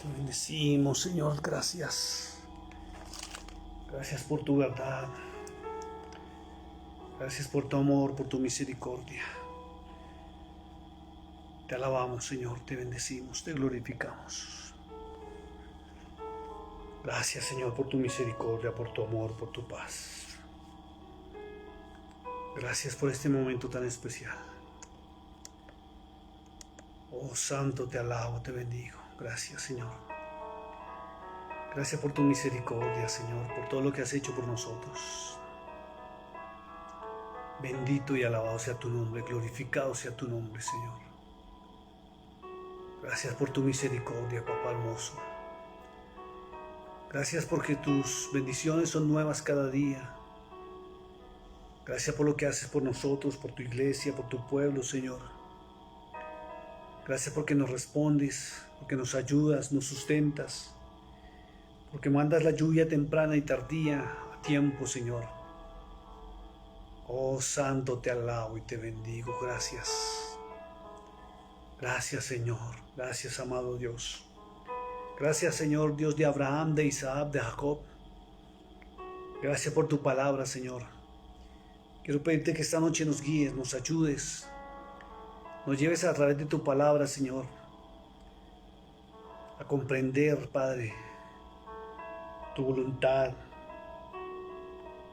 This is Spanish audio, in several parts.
Te bendecimos, Señor, gracias. Gracias por tu verdad. Gracias por tu amor, por tu misericordia. Te alabamos, Señor, te bendecimos, te glorificamos. Gracias, Señor, por tu misericordia, por tu amor, por tu paz. Gracias por este momento tan especial. Oh Santo, te alabo, te bendigo. Gracias, Señor. Gracias por tu misericordia, Señor, por todo lo que has hecho por nosotros. Bendito y alabado sea tu nombre, glorificado sea tu nombre, Señor. Gracias por tu misericordia, Papá hermoso. Gracias porque tus bendiciones son nuevas cada día. Gracias por lo que haces por nosotros, por tu iglesia, por tu pueblo, Señor. Gracias porque nos respondes, porque nos ayudas, nos sustentas, porque mandas la lluvia temprana y tardía a tiempo, Señor. Oh Santo, te alabo y te bendigo. Gracias. Gracias, Señor. Gracias, amado Dios. Gracias, Señor, Dios de Abraham, de Isaac, de Jacob. Gracias por tu palabra, Señor. Quiero pedirte que esta noche nos guíes, nos ayudes, nos lleves a través de tu palabra, Señor, a comprender, Padre, tu voluntad.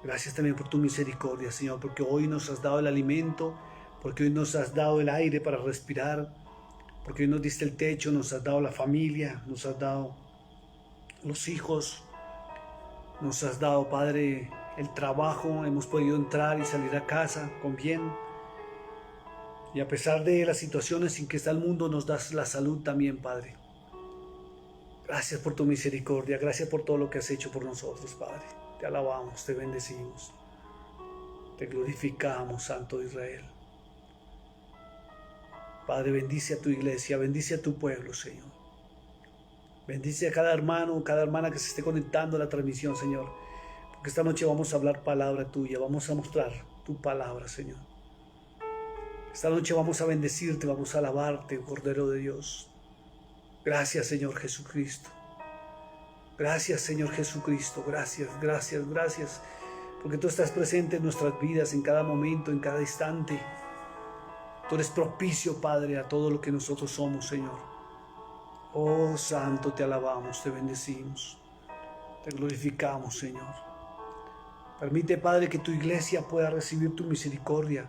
Gracias también por tu misericordia, Señor, porque hoy nos has dado el alimento, porque hoy nos has dado el aire para respirar, porque hoy nos diste el techo, nos has dado la familia, nos has dado los hijos, nos has dado, Padre, el trabajo, hemos podido entrar y salir a casa con bien. Y a pesar de las situaciones en que está el mundo, nos das la salud también, Padre. Gracias por tu misericordia, gracias por todo lo que has hecho por nosotros, Padre. Te alabamos, te bendecimos, te glorificamos, Santo de Israel. Padre, bendice a tu iglesia, bendice a tu pueblo, Señor. Bendice a cada hermano, cada hermana que se esté conectando a la transmisión, Señor. Porque esta noche vamos a hablar palabra tuya, vamos a mostrar tu palabra, Señor. Esta noche vamos a bendecirte, vamos a alabarte, Cordero de Dios. Gracias, Señor Jesucristo. Gracias, Señor Jesucristo. Gracias, gracias, gracias. Porque tú estás presente en nuestras vidas, en cada momento, en cada instante. Tú eres propicio, Padre, a todo lo que nosotros somos, Señor. Oh, Santo, te alabamos, te bendecimos. Te glorificamos, Señor. Permite, Padre, que tu iglesia pueda recibir tu misericordia,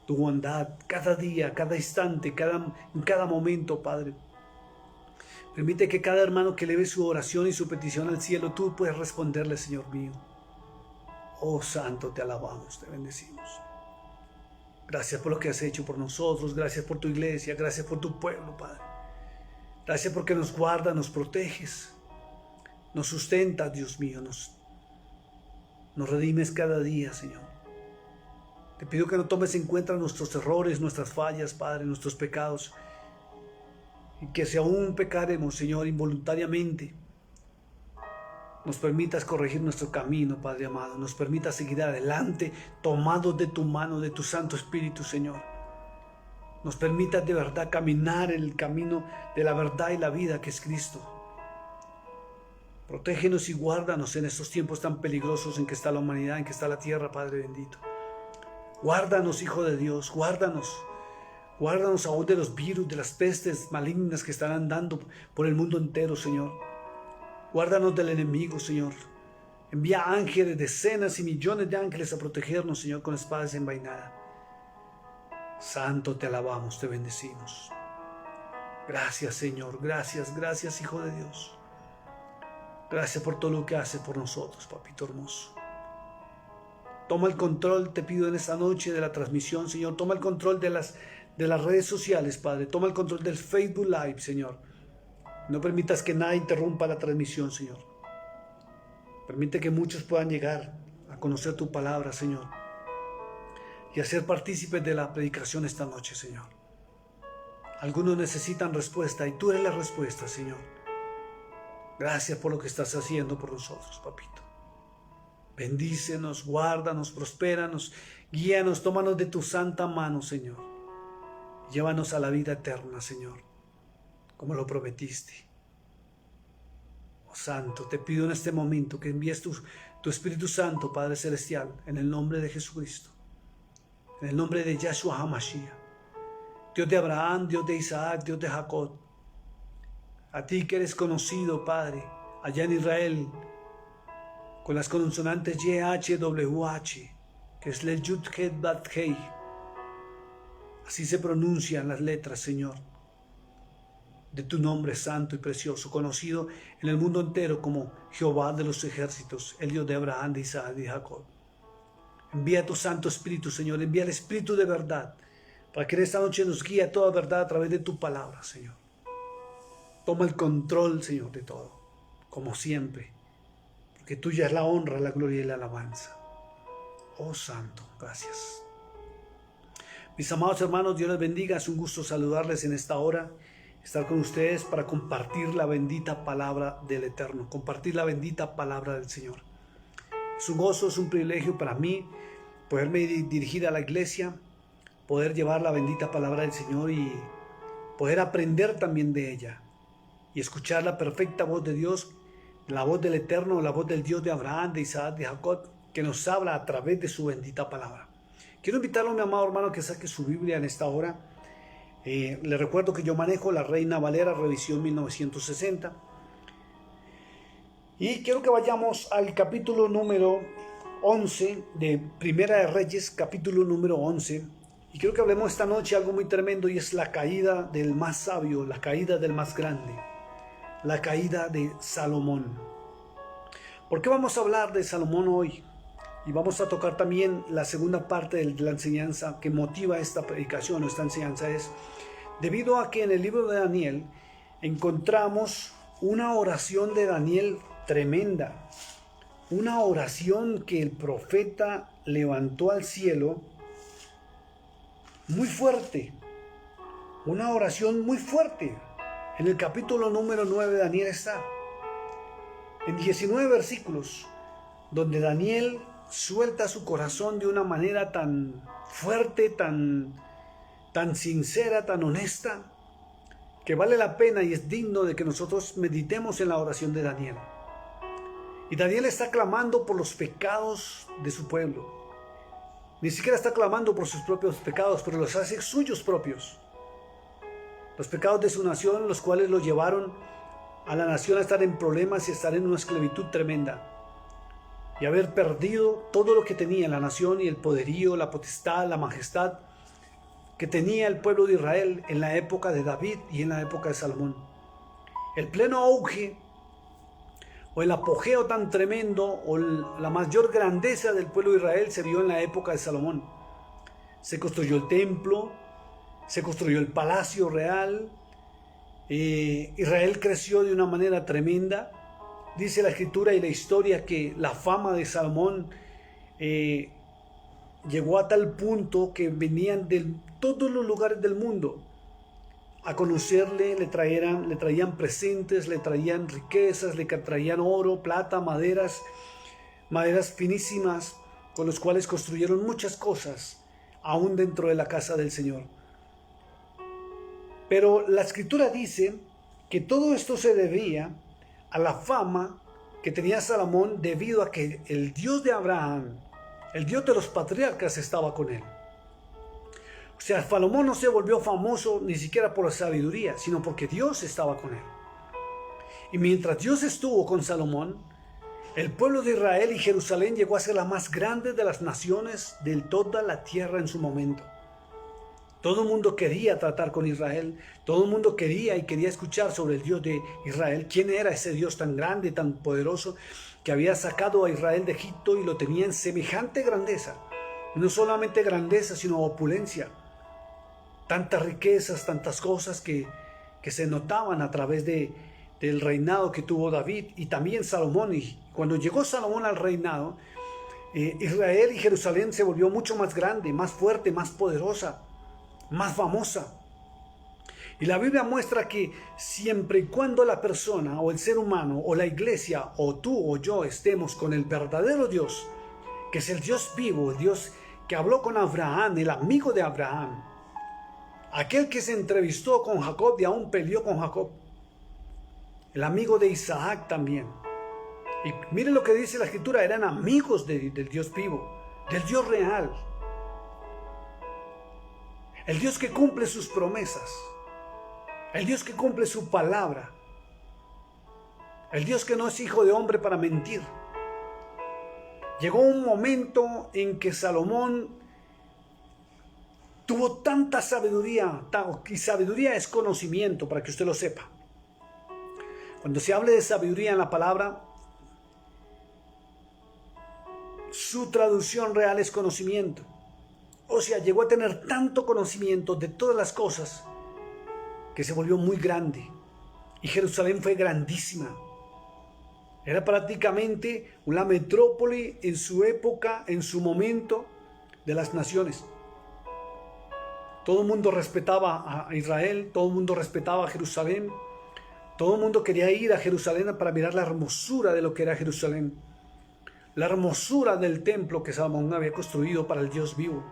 tu bondad, cada día, cada instante, en cada momento, Padre. Permite que cada hermano que eleve su oración y su petición al cielo, tú puedas responderle, Señor mío. Oh Santo, te alabamos, te bendecimos. Gracias por lo que has hecho por nosotros, gracias por tu iglesia, gracias por tu pueblo, Padre. Gracias porque nos guardas, nos proteges, nos sustentas, Dios mío, nos redimes cada día, Señor. Te pido que no tomes en cuenta nuestros errores, nuestras fallas, Padre, nuestros pecados. Y que si aún pecaremos, Señor, involuntariamente, nos permitas corregir nuestro camino, Padre amado. Nos permitas seguir adelante, tomados de tu mano, de tu Santo Espíritu, Señor. Nos permitas de verdad caminar en el camino de la verdad y la vida que es Cristo. Protégenos y guárdanos en estos tiempos tan peligrosos en que está la humanidad, en que está la tierra, Padre bendito. Guárdanos, Hijo de Dios, guárdanos. Guárdanos aún de los virus, de las pestes malignas que están andando por el mundo entero, Señor. Guárdanos del enemigo, Señor. Envía ángeles, decenas y millones de ángeles a protegernos, Señor, con espadas desenvainadas. Santo, te alabamos, te bendecimos. Gracias, Señor. Gracias, gracias, Hijo de Dios. Gracias por todo lo que haces por nosotros, Papito hermoso. Toma el control, te pido en esta noche de la transmisión, Señor. Toma el control de las redes sociales, Padre. Toma el control del Facebook Live, Señor. No permitas que nada interrumpa la transmisión, Señor. Permite que muchos puedan llegar a conocer tu palabra, Señor. Y a ser partícipes de la predicación esta noche, Señor. Algunos necesitan respuesta y tú eres la respuesta, Señor. Gracias por lo que estás haciendo por nosotros, Papito. Bendícenos, guárdanos, prospéranos, guíanos, tómanos de tu santa mano, Señor. Llévanos a la vida eterna, Señor, como lo prometiste. Santo, te pido en este momento que envíes tu Espíritu Santo, Padre Celestial, en el nombre de Jesucristo, en el nombre de Yahshua HaMashiach, Dios de Abraham, Dios de Isaac, Dios de Jacob. A ti que eres conocido, Padre, allá en Israel, con las consonantes YHWH, que es el Yud Het Bat Hei. Así se pronuncian las letras, Señor, de tu nombre santo y precioso, conocido en el mundo entero como Jehová de los ejércitos, el Dios de Abraham, de Isaac y de Jacob. Envía tu Santo Espíritu, Señor, envía el Espíritu de verdad, para que en esta noche nos guíe a toda verdad a través de tu palabra, Señor. Toma el control, Señor, de todo, como siempre, porque tuya es la honra, la gloria y la alabanza. Oh Santo, gracias. Mis amados hermanos, Dios les bendiga. Es un gusto saludarles en esta hora, estar con ustedes para compartir la bendita palabra del Eterno, compartir la bendita palabra del Señor. Es un gozo, es un privilegio para mí poderme dirigir a la iglesia, poder llevar la bendita palabra del Señor y poder aprender también de ella y escuchar la perfecta voz de Dios, la voz del Eterno, la voz del Dios de Abraham, de Isaac, de Jacob, que nos habla a través de su bendita palabra. Quiero invitarlo, mi amado hermano, que saque su Biblia en esta hora. Le recuerdo que yo manejo la Reina Valera, revisión 1960. Y quiero que vayamos al capítulo número 11 de Primera de Reyes, capítulo número 11. Y quiero que hablemos esta noche algo muy tremendo, y es la caída del más sabio, la caída del más grande, la caída de Salomón. ¿Por qué vamos a hablar de Salomón hoy? Y vamos a tocar también la segunda parte de la enseñanza que motiva esta predicación o esta enseñanza, es debido a que en el libro de Daniel encontramos una oración de Daniel tremenda, una oración que el profeta levantó al cielo muy fuerte, una oración muy fuerte. En el capítulo número 9 de Daniel está, en 19 versículos, donde Daniel suelta su corazón de una manera tan fuerte, tan sincera, tan honesta, que vale la pena y es digno de que nosotros meditemos en la oración de Daniel. Y Daniel está clamando por los pecados de su pueblo. Ni siquiera está clamando por sus propios pecados, pero los hace suyos propios. Los pecados de su nación, los cuales lo llevaron a la nación a estar en problemas y a estar en una esclavitud tremenda, y haber perdido todo lo que tenía la nación y el poderío, la potestad, la majestad que tenía el pueblo de Israel en la época de David y en la época de Salomón. El pleno auge o el apogeo tan tremendo o la mayor grandeza del pueblo de Israel se vio en la época de Salomón. Se construyó el templo, se construyó el palacio real, Israel creció de una manera tremenda. Dice la escritura y la historia que la fama de Salomón llegó a tal punto que venían de todos los lugares del mundo a conocerle, le traían presentes, le traían riquezas, le traían oro, plata, maderas finísimas, con los cuales construyeron muchas cosas, aún dentro de la casa del Señor. Pero la escritura dice que todo esto se debía a la fama que tenía Salomón, debido a que el Dios de Abraham, el Dios de los patriarcas, estaba con él. O sea, Salomón no se volvió famoso ni siquiera por la sabiduría, sino porque Dios estaba con él. Y mientras Dios estuvo con Salomón, el pueblo de Israel y Jerusalén llegó a ser la más grande de las naciones de toda la tierra en su momento. Todo el mundo quería tratar con Israel, todo el mundo quería escuchar sobre el Dios de Israel. ¿Quién era ese Dios tan grande, tan poderoso, que había sacado a Israel de Egipto y lo tenía en semejante grandeza? No solamente grandeza, sino opulencia. Tantas riquezas, tantas cosas que se notaban a través del reinado que tuvo David y también Salomón. Y cuando llegó Salomón al reinado, Israel y Jerusalén se volvió mucho más grande, más fuerte, más poderosa, más famosa. Y la Biblia muestra que siempre y cuando la persona o el ser humano o la iglesia o tú o yo estemos con el verdadero Dios, que es el Dios vivo, el Dios que habló con Abraham, el amigo de Abraham, aquel que se entrevistó con Jacob y aún peleó con Jacob, el amigo de Isaac también. Y miren lo que dice la Escritura, eran amigos del Dios vivo, del Dios real. El Dios que cumple sus promesas, el Dios que cumple su palabra, el Dios que no es hijo de hombre para mentir. Llegó un momento en que Salomón tuvo tanta sabiduría, y sabiduría es conocimiento, para que usted lo sepa. Cuando se hable de sabiduría en la palabra, su traducción real es conocimiento. O sea, llegó a tener tanto conocimiento de todas las cosas que se volvió muy grande. Y Jerusalén fue grandísima. Era prácticamente una metrópoli en su época, en su momento, de las naciones. Todo el mundo respetaba a Israel, todo el mundo respetaba a Jerusalén. Todo el mundo quería ir a Jerusalén para mirar la hermosura de lo que era Jerusalén. La hermosura del templo que Salomón había construido para el Dios vivo.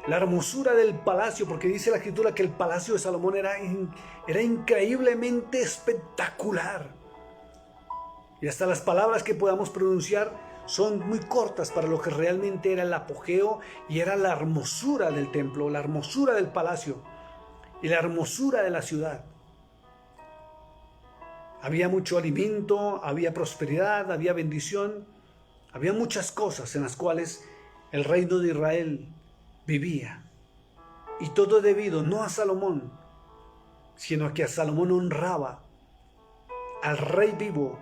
La hermosura del palacio, porque dice la Escritura que el palacio de Salomón era increíblemente espectacular. Y hasta las palabras que podamos pronunciar son muy cortas para lo que realmente era el apogeo y era la hermosura del templo, la hermosura del palacio y la hermosura de la ciudad. Había mucho alimento, había prosperidad, había bendición, había muchas cosas en las cuales el reino de Israel vivía. Y todo debido no a Salomón, sino a que a Salomón honraba al Rey vivo,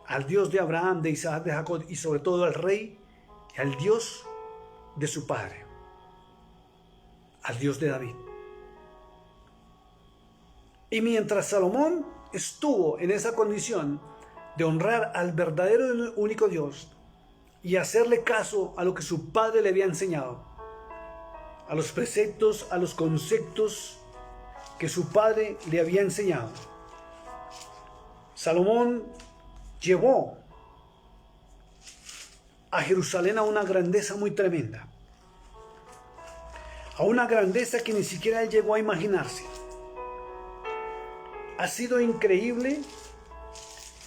al Dios de Abraham, de Isaac, de Jacob, y sobre todo al Rey y al Dios de su padre, al Dios de David. Y mientras Salomón estuvo en esa condición de honrar al verdadero y único Dios y hacerle caso a lo que su padre le había enseñado, a los preceptos, a los conceptos que su padre le había enseñado, Salomón llevó a Jerusalén a una grandeza muy tremenda, a una grandeza que ni siquiera él llegó a imaginarse. Ha sido increíble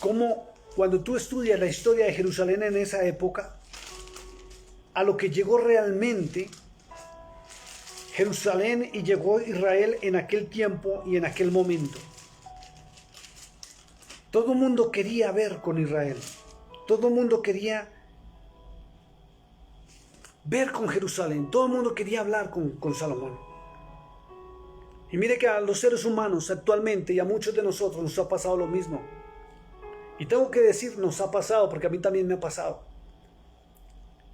cómo cuando tú estudias la historia de Jerusalén en esa época, a lo que llegó realmente Jerusalén y llegó Israel en aquel tiempo y en aquel momento. Todo el mundo quería ver con Israel. Todo el mundo quería ver con Jerusalén. Todo el mundo quería hablar con Salomón. Y mire que a los seres humanos actualmente y a muchos de nosotros nos ha pasado lo mismo. Y tengo que decir nos ha pasado porque a mí también me ha pasado.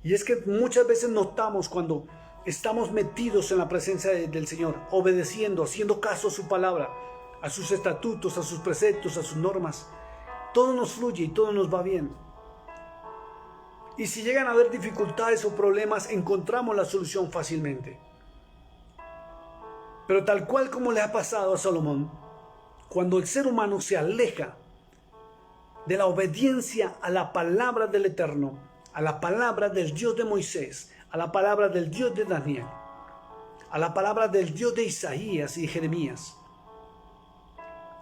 Y es que muchas veces notamos cuando estamos metidos en la presencia del Señor, obedeciendo, haciendo caso a su palabra, a sus estatutos, a sus preceptos, a sus normas. Todo nos fluye y todo nos va bien. Y si llegan a haber dificultades o problemas, encontramos la solución fácilmente. Pero tal cual como le ha pasado a Salomón, cuando el ser humano se aleja de la obediencia a la palabra del Eterno, a la palabra del Dios de Moisés, a la palabra del Dios de Daniel, a la palabra del Dios de Isaías y Jeremías,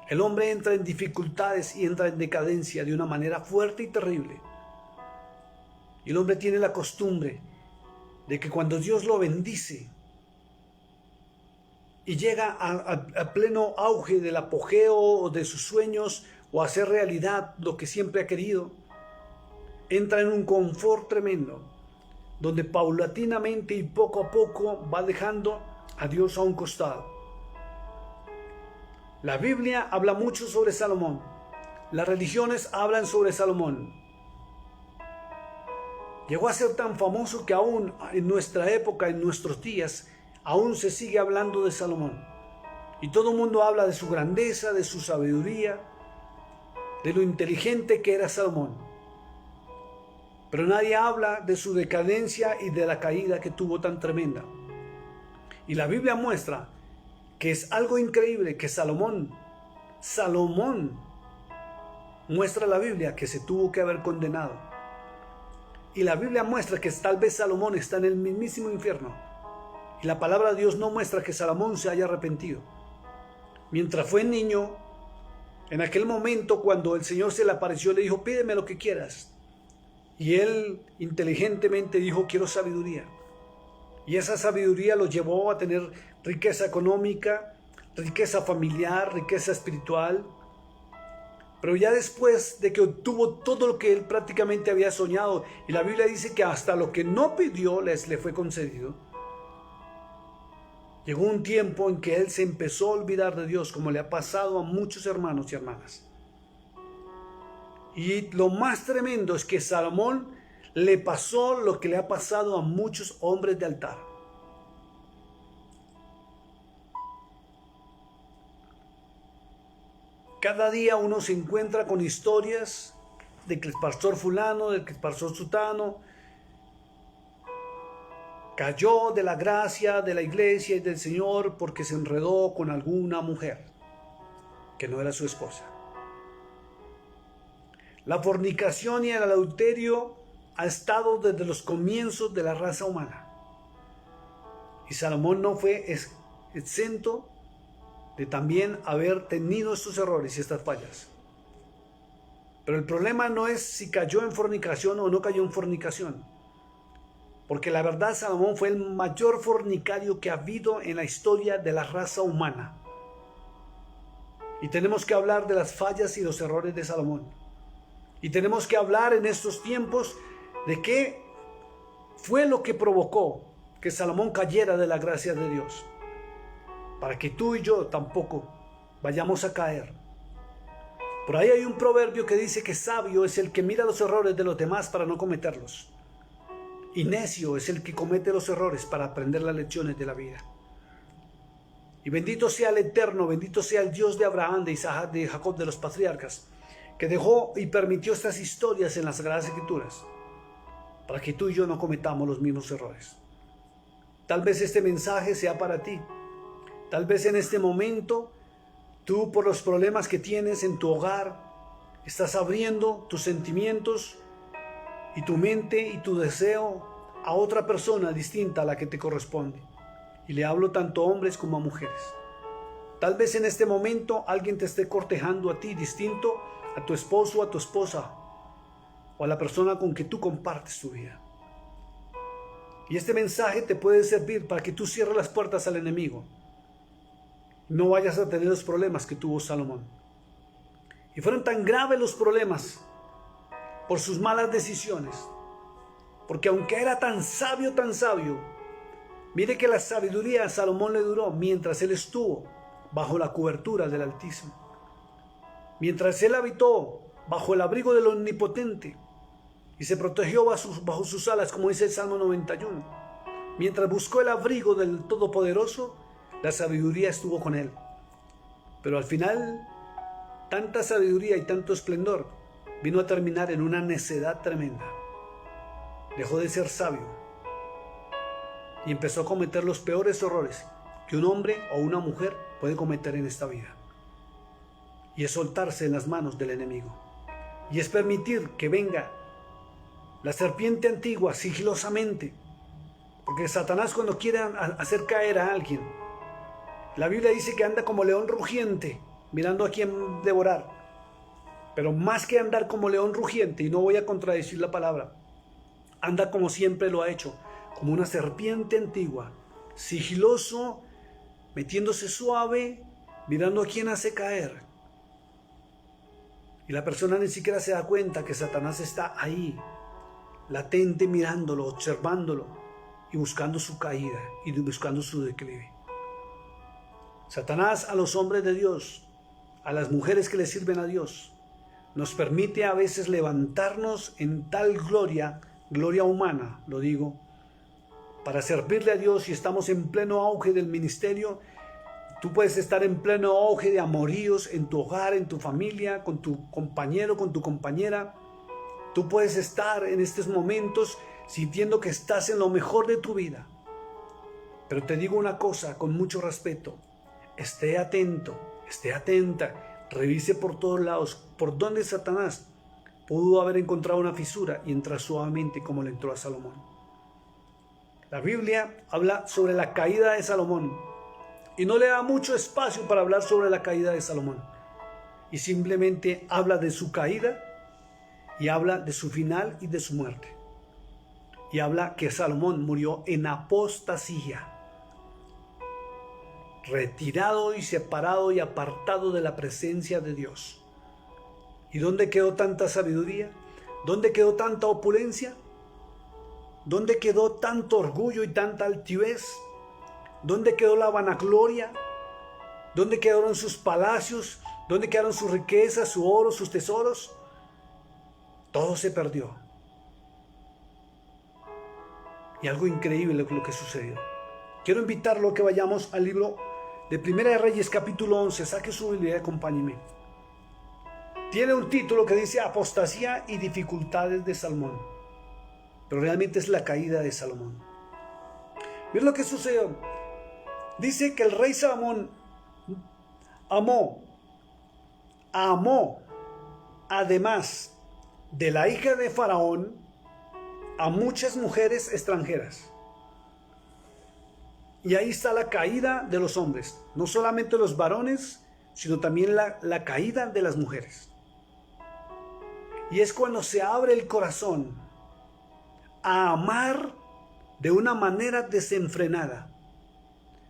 el hombre entra en dificultades y entra en decadencia de una manera fuerte y terrible. Y el hombre tiene la costumbre de que cuando Dios lo bendice y llega a pleno auge del apogeo de sus sueños o a hacer realidad lo que siempre ha querido, entra en un confort tremendo, donde paulatinamente y poco a poco va dejando a Dios a un costado. La Biblia habla mucho sobre Salomón. Las religiones hablan sobre Salomón. Llegó a ser tan famoso que aún en nuestra época, en nuestros días, aún se sigue hablando de Salomón. Y todo el mundo habla de su grandeza, de su sabiduría, de lo inteligente que era Salomón. Pero nadie habla de su decadencia y de la caída que tuvo tan tremenda. Y la Biblia muestra que es algo increíble que Salomón muestra la Biblia que se tuvo que haber condenado. Y la Biblia muestra que tal vez Salomón está en el mismísimo infierno. Y la palabra de Dios no muestra que Salomón se haya arrepentido. Mientras fue niño En aquel momento, cuando el Señor se le apareció, le dijo, pídeme lo que quieras. Y él inteligentemente dijo, quiero sabiduría. Y esa sabiduría lo llevó a tener riqueza económica, riqueza familiar, riqueza espiritual. Pero ya después de que obtuvo todo lo que él prácticamente había soñado, y la Biblia dice que hasta lo que no pidió le fue concedido, llegó un tiempo en que él se empezó a olvidar de Dios, como le ha pasado a muchos hermanos y hermanas. Y lo más tremendo es que Salomón le pasó lo que le ha pasado a muchos hombres de altar. Cada día uno se encuentra con historias de que el pastor fulano, de que el pastor sutano cayó de la gracia de la iglesia y del Señor porque se enredó con alguna mujer que no era su esposa. La fornicación y el adulterio ha estado desde los comienzos de la raza humana. Y Salomón no fue exento de también haber tenido estos errores y estas fallas. Pero el problema no es si cayó en fornicación o no cayó en fornicación. Porque la verdad, Salomón fue el mayor fornicario que ha habido en la historia de la raza humana. Y tenemos que hablar de las fallas y los errores de Salomón. Y tenemos que hablar en estos tiempos de qué fue lo que provocó que Salomón cayera de la gracia de Dios. Para que tú y yo tampoco vayamos a caer. Por ahí hay un proverbio que dice que sabio es el que mira los errores de los demás para no cometerlos. Y necio es el que comete los errores para aprender las lecciones de la vida. Y bendito sea el Eterno, bendito sea el Dios de Abraham, de Isaac, de Jacob, de los patriarcas, que dejó y permitió estas historias en las Sagradas Escrituras, para que tú y yo no cometamos los mismos errores. Tal vez este mensaje sea para ti. Tal vez en este momento, tú por los problemas que tienes en tu hogar, estás abriendo tus sentimientos y tu mente y tu deseo a otra persona distinta a la que te corresponde. Y le hablo tanto a hombres como a mujeres. Tal vez en este momento alguien te esté cortejando a ti distinto a tu esposo o a tu esposa o a la persona con que tú compartes tu vida. Y este mensaje te puede servir para que tú cierres las puertas al enemigo. No vayas a tener los problemas que tuvo Salomón. Y fueron tan graves los problemas por sus malas decisiones. Porque aunque era tan sabio, mire que la sabiduría a Salomón le duró mientras él estuvo bajo la cobertura del Altísimo. Mientras él habitó bajo el abrigo del Omnipotente y se protegió bajo sus alas, como dice el Salmo 91. Mientras buscó el abrigo del Todopoderoso, la sabiduría estuvo con él. Pero al final, tanta sabiduría y tanto esplendor vino a terminar en una necedad tremenda. Dejó de ser sabio y empezó a cometer los peores errores que un hombre o una mujer puede cometer en esta vida. Y es soltarse en las manos del enemigo. Y es permitir que venga la serpiente antigua sigilosamente. Porque Satanás, cuando quiere hacer caer a alguien, la Biblia dice que anda como león rugiente, mirando a quién devorar. Pero más que andar como león rugiente, y no voy a contradecir la palabra, anda como siempre lo ha hecho, como una serpiente antigua, sigiloso, metiéndose suave, mirando a quién hace caer. Y la persona ni siquiera se da cuenta que Satanás está ahí, latente, mirándolo, observándolo y buscando su caída y buscando su declive. Satanás a los hombres de Dios, a las mujeres que le sirven a Dios, nos permite a veces levantarnos en tal gloria humana, lo digo, para servirle a Dios. Y estamos en pleno auge del ministerio. Tú puedes estar en pleno auge de amoríos en tu hogar, en tu familia, con tu compañero, con tu compañera. Tú puedes estar en estos momentos sintiendo que estás en lo mejor de tu vida. Pero te digo una cosa con mucho respeto. Esté atento, esté atenta, revise por todos lados por dónde Satanás pudo haber encontrado una fisura y entrar suavemente como le entró a Salomón. La Biblia habla sobre la caída de Salomón y no le da mucho espacio para hablar sobre la caída de Salomón. y simplemente habla de su caída y habla de su final y de su muerte. Y habla que Salomón murió en apostasía, retirado y separado y apartado de la presencia de Dios. ¿Y dónde quedó tanta sabiduría? ¿Dónde quedó tanta opulencia? ¿Dónde quedó tanto orgullo y tanta altivez? ¿Dónde quedó la vanagloria? ¿Dónde quedaron sus palacios? ¿Dónde quedaron sus riquezas, su oro, sus tesoros? Todo se perdió. Y algo increíble es lo que sucedió. Quiero invitarlo a que vayamos al libro de Primera de Reyes, capítulo 11. Saque su Biblia y acompáñeme. Tiene un título que dice Apostasía y dificultades de Salomón. Pero realmente es la caída de Salomón. Miren lo que sucedió. Dice que el rey Salomón amó, además de la hija de Faraón, a muchas mujeres extranjeras. Y ahí está la caída de los hombres, no solamente los varones, sino también la caída de las mujeres. Y es cuando se abre el corazón a amar de una manera desenfrenada,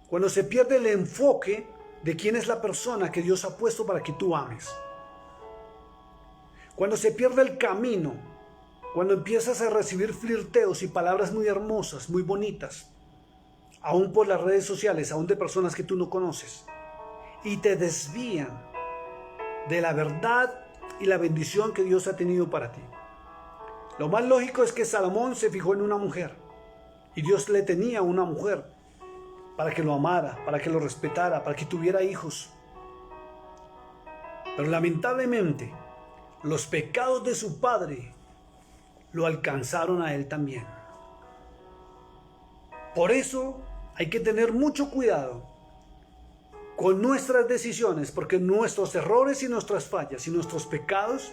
cuando se pierde el enfoque de quién es la persona que Dios ha puesto para que tú ames, cuando se pierde el camino, cuando empiezas a recibir flirteos y palabras muy hermosas, muy bonitas, aún por las redes sociales, aún de personas que tú no conoces, y te desvían de la verdad y la bendición que Dios ha tenido para ti. Lo más lógico es que Salomón se fijó en una mujer, y Dios le tenía una mujer para que lo amara, para que lo respetara, para que tuviera hijos. Pero lamentablemente, los pecados de su padre lo alcanzaron a él también. Por eso hay que tener mucho cuidado con nuestras decisiones, porque nuestros errores y nuestras fallas y nuestros pecados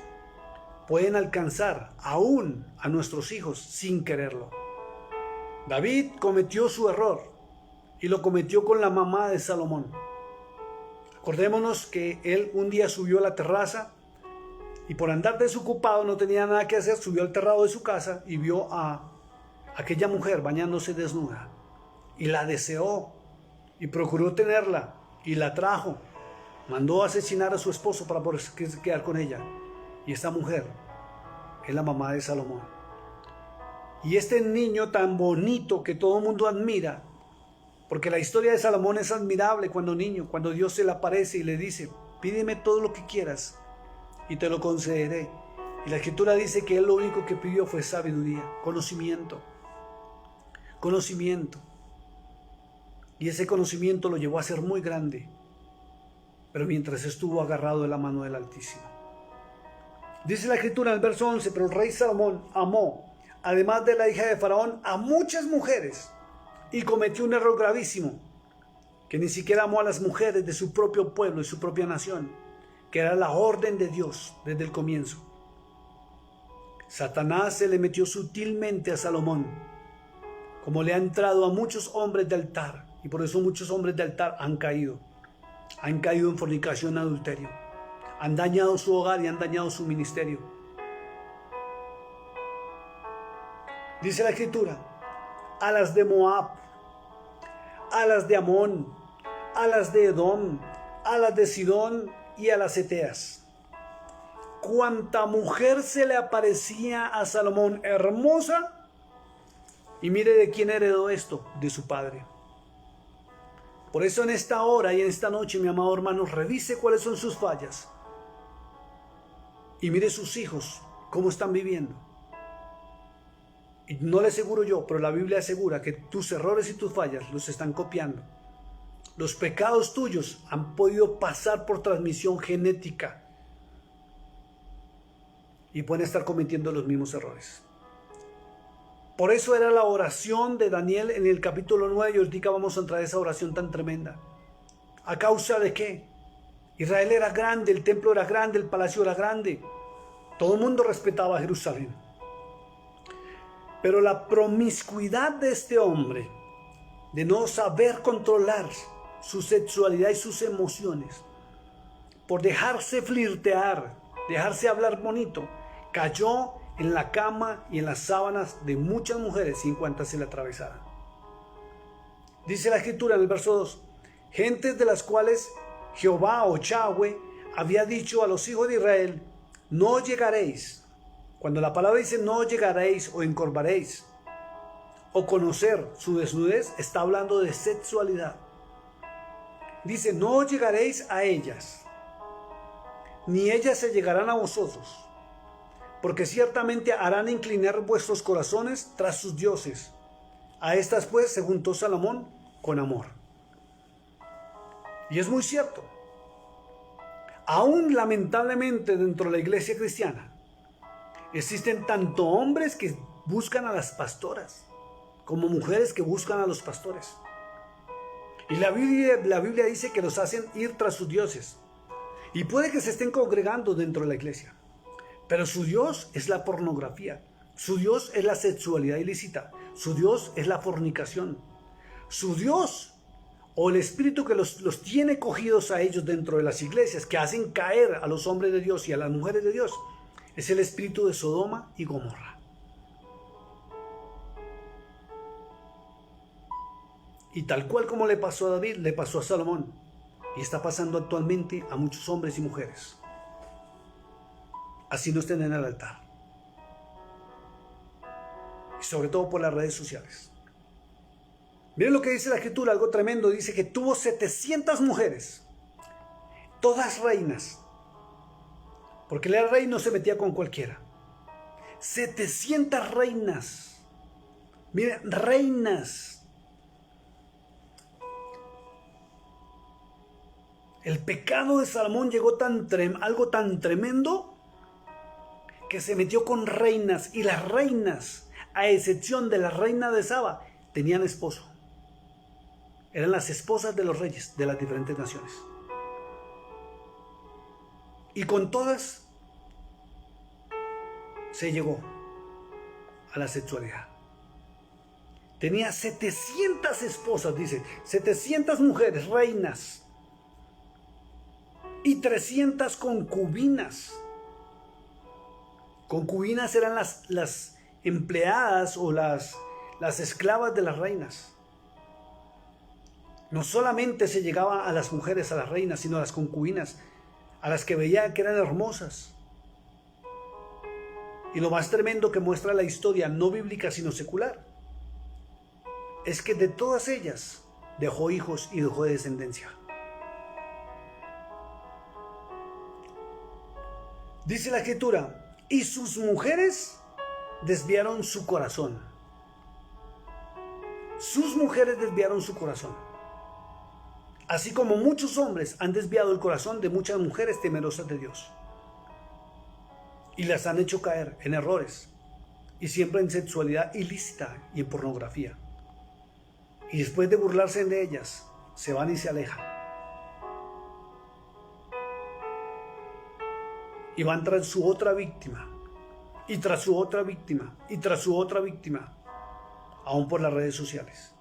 pueden alcanzar aún a nuestros hijos sin quererlo. David cometió su error y lo cometió con la mamá de Salomón. Acordémonos que él un día subió a la terraza y por andar desocupado, no tenía nada que hacer, subió al terrado de su casa y vio a aquella mujer bañándose desnuda y la deseó y procuró tenerla y la trajo. Mandó a asesinar a su esposo para poder quedar con ella. Y esta mujer es la mamá de Salomón. Y este niño tan bonito que todo el mundo admira, porque la historia de Salomón es admirable cuando niño, cuando Dios se le aparece y le dice, pídeme todo lo que quieras y te lo concederé. Y la escritura dice que él lo único que pidió fue sabiduría, conocimiento. Y ese conocimiento lo llevó a ser muy grande, pero mientras estuvo agarrado de la mano del Altísimo. Dice la escritura en el verso 11, pero el rey Salomón amó, además de la hija de Faraón, a muchas mujeres y cometió un error gravísimo, que ni siquiera amó a las mujeres de su propio pueblo y su propia nación, que era la orden de Dios desde el comienzo. Satanás se le metió sutilmente a Salomón, como le ha entrado a muchos hombres de altar, y por eso muchos hombres de altar han caído en fornicación y adulterio, han dañado su hogar y han dañado su ministerio. Dice la escritura, a las de Moab, a las de Amón, a las de Edom, a las de Sidón y a las Eteas. Cuanta mujer se le aparecía a Salomón hermosa, y mire de quién heredó esto, de su padre. Por eso en esta hora y en esta noche, mi amado hermano, revise cuáles son sus fallas y mire sus hijos, cómo están viviendo. Y no le aseguro yo, pero la Biblia asegura que tus errores y tus fallas los están copiando. Los pecados tuyos han podido pasar por transmisión genética y pueden estar cometiendo los mismos errores. Por eso era la oración de Daniel en el capítulo 9, y ahorita vamos a entrar a esa oración tan tremenda. ¿A causa de qué? Israel era grande, el templo era grande, el palacio era grande. Todo el mundo respetaba a Jerusalén. Pero la promiscuidad de este hombre, de no saber controlar su sexualidad y sus emociones, por dejarse flirtear, dejarse hablar bonito, cayó en la cama y en las sábanas de muchas mujeres sin cuenta se le atravesaran. Dice la escritura en el verso 2, gentes de las cuales Jehová o Yahweh había dicho a los hijos de Israel, no llegaréis. Cuando la palabra dice no llegaréis o encorvaréis o conocer su desnudez, está hablando de sexualidad. Dice, no llegaréis a ellas, ni ellas se llegarán a vosotros, porque ciertamente harán inclinar vuestros corazones tras sus dioses. A estas pues se juntó Salomón con amor. Y es muy cierto. Aún lamentablemente dentro de la iglesia cristiana existen tanto hombres que buscan a las pastoras como mujeres que buscan a los pastores. Y la Biblia dice que los hacen ir tras sus dioses. Y puede que se estén congregando dentro de la iglesia, pero su Dios es la pornografía, su Dios es la sexualidad ilícita, su Dios es la fornicación, su Dios o el espíritu que los tiene cogidos a ellos dentro de las iglesias, que hacen caer a los hombres de Dios y a las mujeres de Dios, es el espíritu de Sodoma y Gomorra. Y tal cual como le pasó a David, le pasó a Salomón. Y está pasando actualmente a muchos hombres y mujeres. Así no estén en el altar. Y sobre todo por las redes sociales. Miren lo que dice la escritura, algo tremendo. Dice que tuvo 700 mujeres. Todas reinas. Porque el rey no se metía con cualquiera. 700 reinas. Miren, reinas. El pecado de Salomón llegó algo tan tremendo que se metió con reinas, y las reinas, a excepción de la reina de Saba, tenían esposo. Eran las esposas de los reyes de las diferentes naciones. Y con todas se llegó a la sexualidad. Tenía 700 esposas, dice, 700 mujeres, reinas. Y 300 concubinas. Concubinas eran las empleadas o las esclavas de las reinas. No solamente se llegaba a las mujeres, a las reinas, sino a las concubinas, a las que veían que eran hermosas. Y lo más tremendo que muestra la historia, no bíblica sino secular, es que de todas ellas dejó hijos y dejó descendencia. Dice la escritura, y sus mujeres desviaron su corazón. Sus mujeres desviaron su corazón. Así como muchos hombres han desviado el corazón de muchas mujeres temerosas de Dios. Y las han hecho caer en errores. Y siempre en sexualidad ilícita y en pornografía. Y después de burlarse de ellas, se van y se alejan. Y van tras su otra víctima, y tras su otra víctima, y tras su otra víctima, aún por las redes sociales.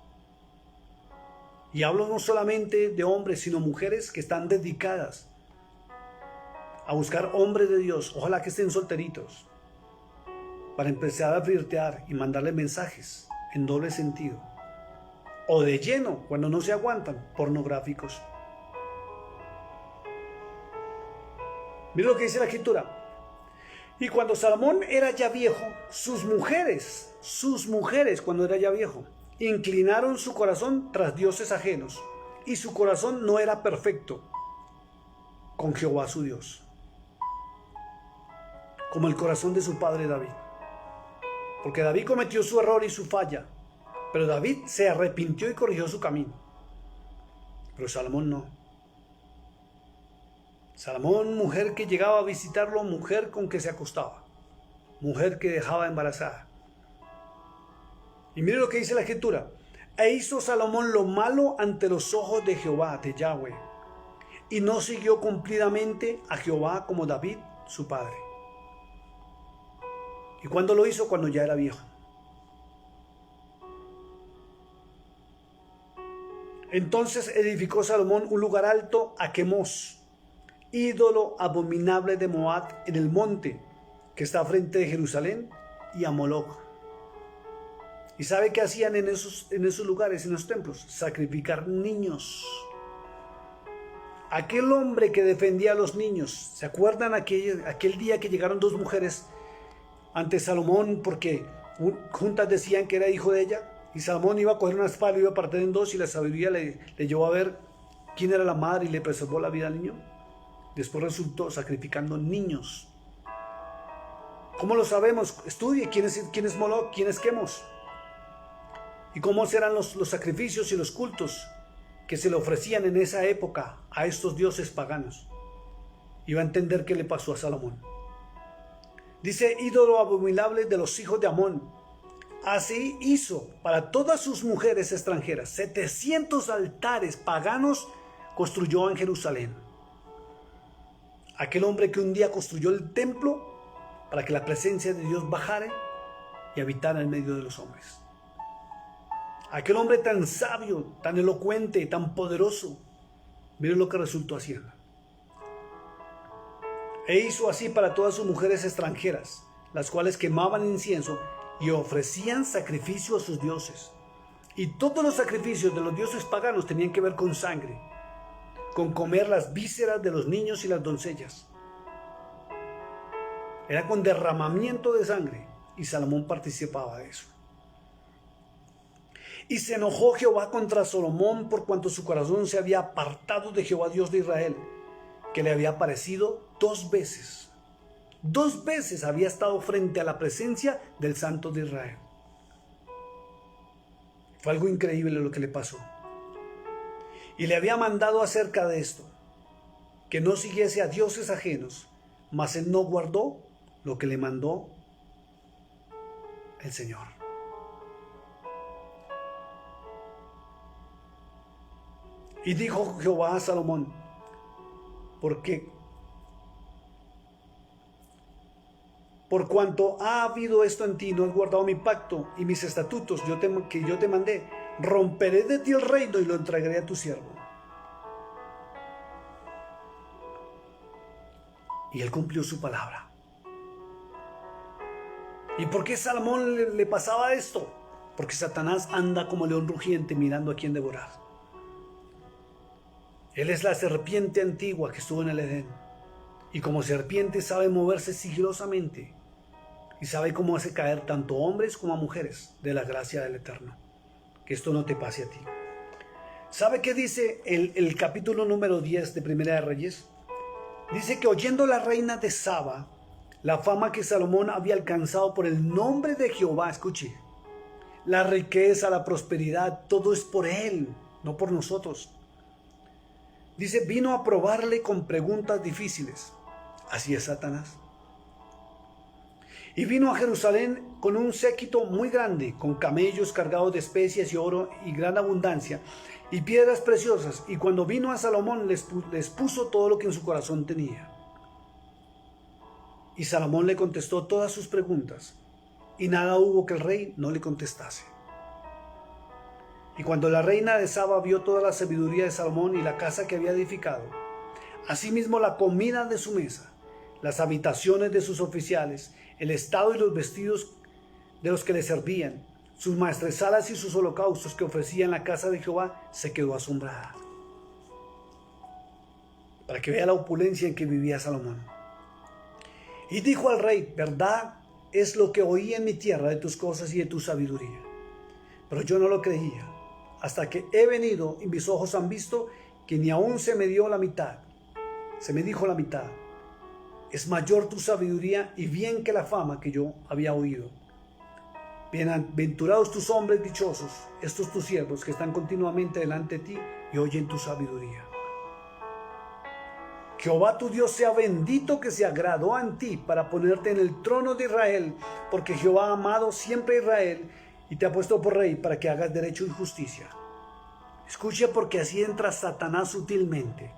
Y hablo no solamente de hombres, sino mujeres que están dedicadas a buscar hombres de Dios, ojalá que estén solteritos, para empezar a flirtear y mandarle mensajes en doble sentido, o de lleno, cuando no se aguantan, pornográficos. Mira lo que dice la escritura. Y cuando Salomón era ya viejo, sus mujeres, cuando era ya viejo, inclinaron su corazón tras dioses ajenos, y su corazón no era perfecto con Jehová su Dios, como el corazón de su padre David. Porque David cometió su error y su falla, pero David se arrepintió y corrigió su camino. Pero Salomón no. Salomón, mujer que llegaba a visitarlo, mujer con que se acostaba, mujer que dejaba embarazada. Y mire lo que dice la escritura. E hizo Salomón lo malo ante los ojos de Jehová, de Yahweh, y no siguió cumplidamente a Jehová como David, su padre. ¿Y cuándo lo hizo? Cuando ya era viejo. Entonces edificó Salomón un lugar alto a Quemos, ídolo abominable de Moab en el monte que está frente de Jerusalén, y a Moloch. ¿Y sabe qué hacían en esos lugares, en los templos? Sacrificar niños. Aquel hombre que defendía a los niños, ¿se acuerdan aquel día que llegaron dos mujeres ante Salomón porque juntas decían que era hijo de ella? Y Salomón iba a coger una espada y iba a partir en dos, y la sabiduría le llevó a ver quién era la madre y le preservó la vida al niño. Después resultó sacrificando niños. ¿Cómo lo sabemos? Estudie quién es Moloch, quién es Quemos, y cómo serán los sacrificios y los cultos que se le ofrecían en esa época a estos dioses paganos. Y va a entender qué le pasó a Salomón. Dice: ídolo abominable de los hijos de Amón. Así hizo para todas sus mujeres extranjeras. 700 altares paganos construyó en Jerusalén. Aquel hombre que un día construyó el templo para que la presencia de Dios bajara y habitara en medio de los hombres. Aquel hombre tan sabio, tan elocuente, tan poderoso, miren lo que resultó haciendo. E hizo así para todas sus mujeres extranjeras, las cuales quemaban incienso y ofrecían sacrificio a sus dioses. Y todos los sacrificios de los dioses paganos tenían que ver con sangre, con comer las vísceras de los niños y las doncellas. Era con derramamiento de sangre, y Salomón participaba de eso. Y se enojó Jehová contra Salomón por cuanto su corazón se había apartado de Jehová Dios de Israel, que le había aparecido 2 veces. 2 veces había estado frente a la presencia del Santo de Israel. Fue algo increíble lo que le pasó. Y le había mandado acerca de esto, que no siguiese a dioses ajenos, mas él no guardó lo que le mandó el Señor. Y dijo Jehová a Salomón: por cuanto ha habido esto en ti, no has guardado mi pacto y mis estatutos que yo te mandé, romperé de ti el reino y lo entregaré a tu siervo. Y él cumplió su palabra. ¿Y por qué Salomón le pasaba esto? Porque Satanás anda como león rugiente mirando a quién devorar. Él es la serpiente antigua que estuvo en el Edén. Y como serpiente sabe moverse sigilosamente. Y sabe cómo hace caer tanto hombres como a mujeres de la gracia del Eterno. Que esto no te pase a ti. ¿Sabe qué dice el capítulo número 10 de Primera de Reyes? Dice que oyendo la reina de Saba la fama que Salomón había alcanzado por el nombre de Jehová, escuche, la riqueza, la prosperidad, todo es por él, no por nosotros. Dice, vino a probarle con preguntas difíciles. Así es Satanás. Y vino a Jerusalén con un séquito muy grande, con camellos cargados de especias y oro y gran abundancia, y piedras preciosas. Y cuando vino a Salomón les puso todo lo que en su corazón tenía. Y Salomón le contestó todas sus preguntas, y nada hubo que el rey no le contestase. Y cuando la reina de Saba vio toda la sabiduría de Salomón y la casa que había edificado, asimismo la comida de su mesa, las habitaciones de sus oficiales, el estado y los vestidos de los que le servían, sus maestresalas y sus holocaustos que ofrecía en la casa de Jehová, se quedó asombrada. Para que vea la opulencia en que vivía Salomón. Y dijo al rey, verdad es lo que oí en mi tierra de tus cosas y de tu sabiduría. Pero yo no lo creía, hasta que he venido y mis ojos han visto que ni aún se me dio la mitad. Se me dijo la mitad. Es mayor tu sabiduría y bien que la fama que yo había oído. Bienaventurados tus hombres dichosos, estos tus siervos que están continuamente delante de ti y oyen tu sabiduría. Jehová tu Dios sea bendito, que se agradó en ti para ponerte en el trono de Israel, porque Jehová ha amado siempre a Israel y te ha puesto por rey para que hagas derecho y justicia. Escuche, porque así entra Satanás sutilmente.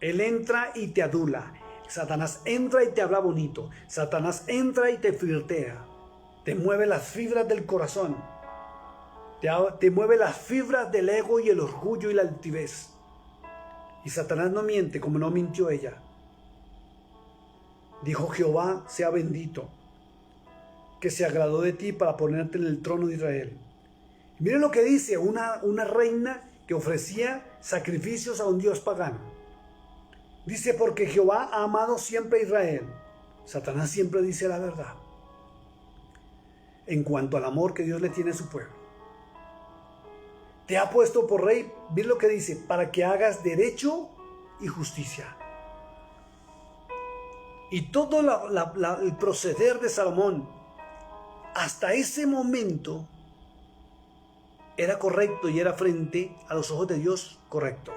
Él entra y te adula. Satanás entra y te habla bonito. Satanás entra y te flirtea. Te mueve las fibras del corazón. Te mueve las fibras del ego y el orgullo y la altivez. Y Satanás no miente como no mintió ella. Dijo: Jehová sea bendito, que se agradó de ti para ponerte en el trono de Israel. Y miren lo que dice una reina que ofrecía sacrificios a un dios pagano. Dice: porque Jehová ha amado siempre a Israel. Satanás siempre dice la verdad en cuanto al amor que Dios le tiene a su pueblo. Te ha puesto por rey, miren lo que dice, para que hagas derecho y justicia. Y todo el proceder de Salomón hasta ese momento era correcto y era frente a los ojos de Dios correcto.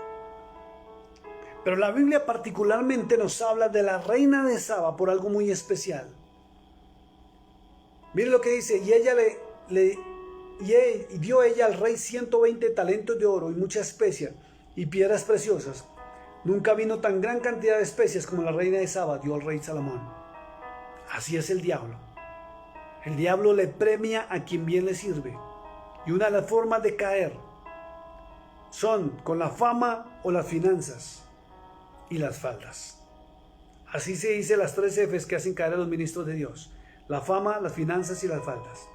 Pero la Biblia particularmente nos habla de la reina de Saba por algo muy especial. Mire lo que dice: y ella y dio ella al rey 120 talentos de oro y mucha especia y piedras preciosas. Nunca vino tan gran cantidad de especias como la reina de Saba dio al rey Salomón. Así es el diablo. El diablo le premia a quien bien le sirve. Y una de las formas de caer son con la fama o las finanzas y las faldas. Así se dice las 3 Fs que hacen caer a los ministros de Dios: la fama, las finanzas y las faldas.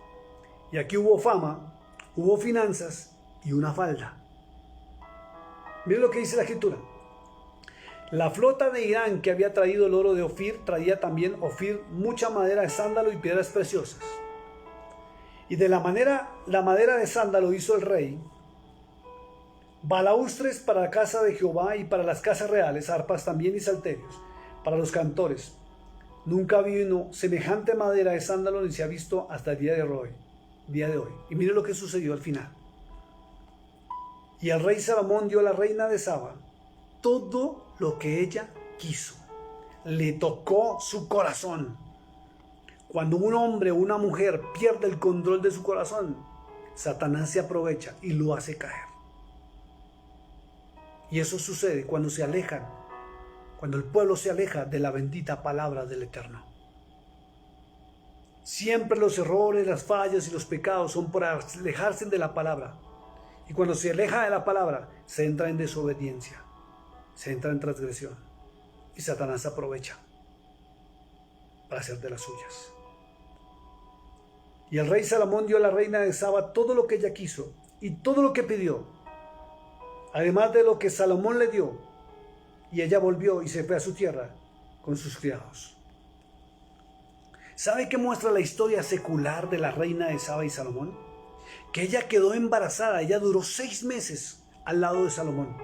Y aquí hubo fama, hubo finanzas y una falda. Miren lo que dice la escritura. La flota de Irán que había traído el oro de Ofir traía también Ofir mucha madera de sándalo y piedras preciosas. Y de la madera de sándalo hizo el rey balaustres para la casa de Jehová y para las casas reales, arpas también y salterios, para los cantores. Nunca vino semejante madera de sándalo ni se ha visto hasta el día de hoy. Y mire lo que sucedió al final. Y el rey Salomón dio a la reina de Saba todo lo que ella quiso. Le tocó su corazón. Cuando un hombre o una mujer pierde el control de su corazón, Satanás se aprovecha y lo hace caer. Y eso sucede cuando se alejan, cuando el pueblo se aleja de la bendita palabra del Eterno. Siempre los errores, las fallas y los pecados son por alejarse de la palabra. Y cuando se aleja de la palabra, se entra en desobediencia, se entra en transgresión. Y Satanás aprovecha para hacer de las suyas. Y el rey Salomón dio a la reina de Saba todo lo que ella quiso y todo lo que pidió, además de lo que Salomón le dio. Y ella volvió y se fue a su tierra con sus criados. ¿Sabe qué muestra la historia secular de la reina de Saba y Salomón? Que ella quedó embarazada. Ella duró 6 meses al lado de Salomón.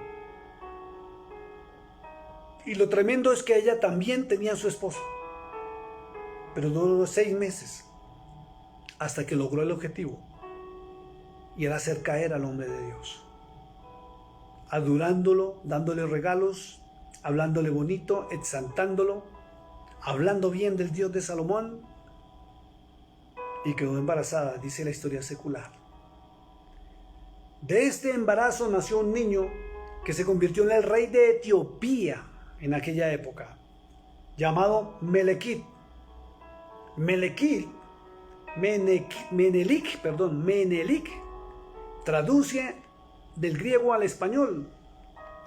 Y lo tremendo es que ella también tenía a su esposo. Pero duró 6 meses hasta que logró el objetivo. Y era hacer caer al hombre de Dios. Adorándolo, dándole regalos, hablándole bonito, exaltándolo, hablando bien del Dios de Salomón, y quedó embarazada, dice la historia secular. De este embarazo nació un niño que se convirtió en el rey de Etiopía en aquella época, llamado Menelik. Menelik traduce del griego al español: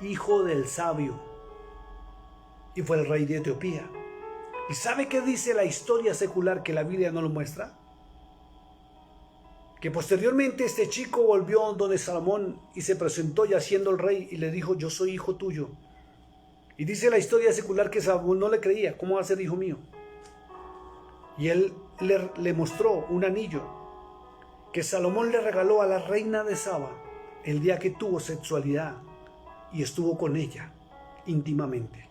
hijo del sabio. Y fue el rey de Etiopía. ¿Y sabe qué dice la historia secular que la Biblia no lo muestra? Que posteriormente este chico volvió donde Salomón y se presentó ya siendo el rey y le dijo: yo soy hijo tuyo. Y dice la historia secular que Salomón no le creía. ¿Cómo va a ser hijo mío? Y él le mostró un anillo que Salomón le regaló a la reina de Saba el día que tuvo sexualidad y estuvo con ella íntimamente,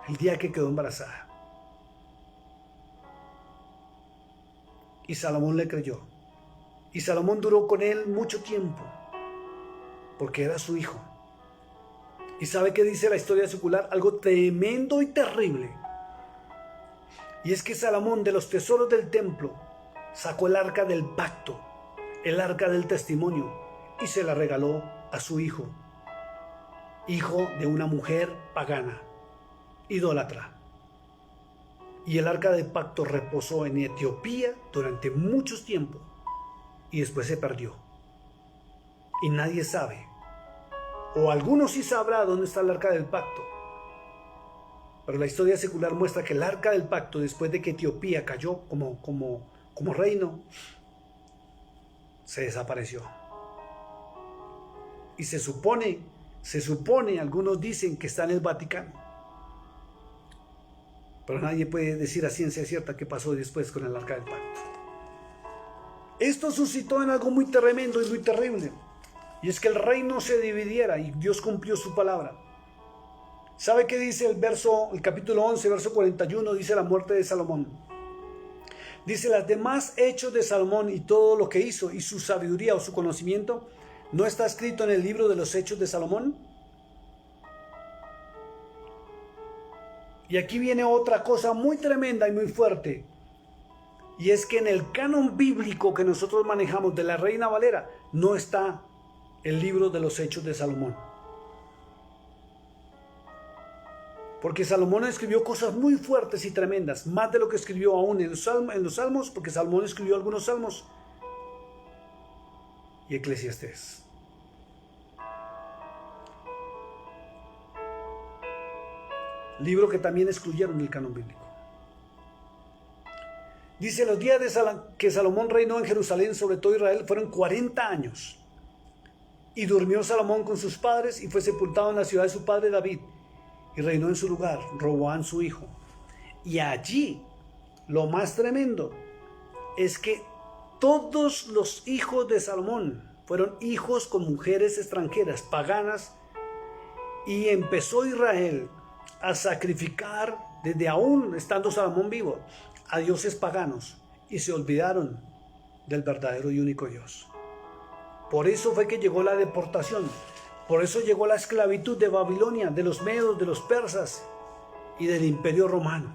el día que quedó embarazada. Y Salomón le creyó. Y Salomón duró con él mucho tiempo, porque era su hijo. ¿Y sabe qué dice la historia secular? Algo tremendo y terrible. Y es que Salomón, de los tesoros del templo, sacó el arca del pacto, el arca del testimonio, y se la regaló a su hijo, hijo de una mujer pagana, idólatra. Y el arca del pacto reposó en Etiopía durante mucho tiempo y después se perdió. Y nadie sabe o algunos sí sabrá dónde está el arca del pacto. Pero la historia secular muestra que el arca del pacto, después de que Etiopía cayó como reino, se desapareció. Y se supone, algunos dicen que está en el Vaticano. Pero nadie puede decir a ciencia cierta qué pasó después con el arca del pacto. Esto suscitó en algo muy tremendo y muy terrible. Y es que el reino se dividiera y Dios cumplió su palabra. ¿Sabe qué dice el capítulo 11, verso 41? Dice la muerte de Salomón. Dice, las demás hechos de Salomón y todo lo que hizo y su sabiduría o su conocimiento, ¿no está escrito en el libro de los hechos de Salomón? Y aquí viene otra cosa muy tremenda y muy fuerte. Y es que en el canon bíblico que nosotros manejamos de la Reina Valera, no está el libro de los hechos de Salomón. Porque Salomón escribió cosas muy fuertes y tremendas, más de lo que escribió aún en los salmos, porque Salomón escribió algunos salmos y Eclesiastés. Libro que también excluyeron del canon bíblico. Dice, los días que Salomón reinó en Jerusalén sobre todo Israel fueron 40 años. Y durmió Salomón con sus padres y fue sepultado en la ciudad de su padre David. Y reinó en su lugar Roboam su hijo. Y allí, lo más tremendo, es que todos los hijos de Salomón fueron hijos con mujeres extranjeras, paganas. Y empezó Israel a sacrificar, desde aún estando Salomón vivo, a dioses paganos. Y se olvidaron del verdadero y único Dios. Por eso fue que llegó la deportación. Por eso llegó la esclavitud de Babilonia, de los medos, de los persas y del imperio romano.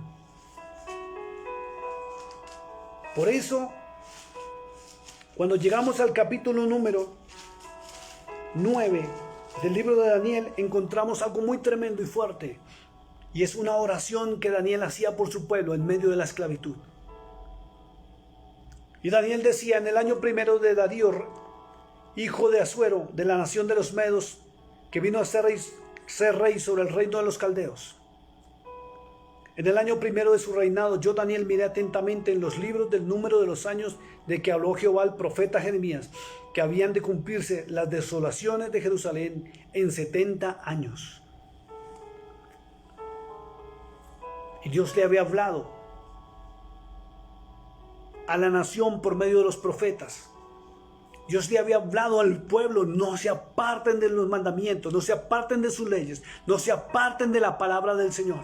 Por eso, cuando llegamos al capítulo número 9 del libro de Daniel, encontramos algo muy tremendo y fuerte. Y es una oración que Daniel hacía por su pueblo en medio de la esclavitud. Y Daniel decía, en el año primero de Darío, hijo de Asuero, de la nación de los Medos, que vino a ser rey sobre el reino de los caldeos. En el año primero de su reinado, yo Daniel miré atentamente en los libros del número de los años de que habló Jehová al profeta Jeremías, que habían de cumplirse las desolaciones de Jerusalén en 70 años. Y Dios le había hablado a la nación por medio de los profetas. Dios le había hablado al pueblo, no se aparten de los mandamientos, no se aparten de sus leyes, no se aparten de la palabra del Señor.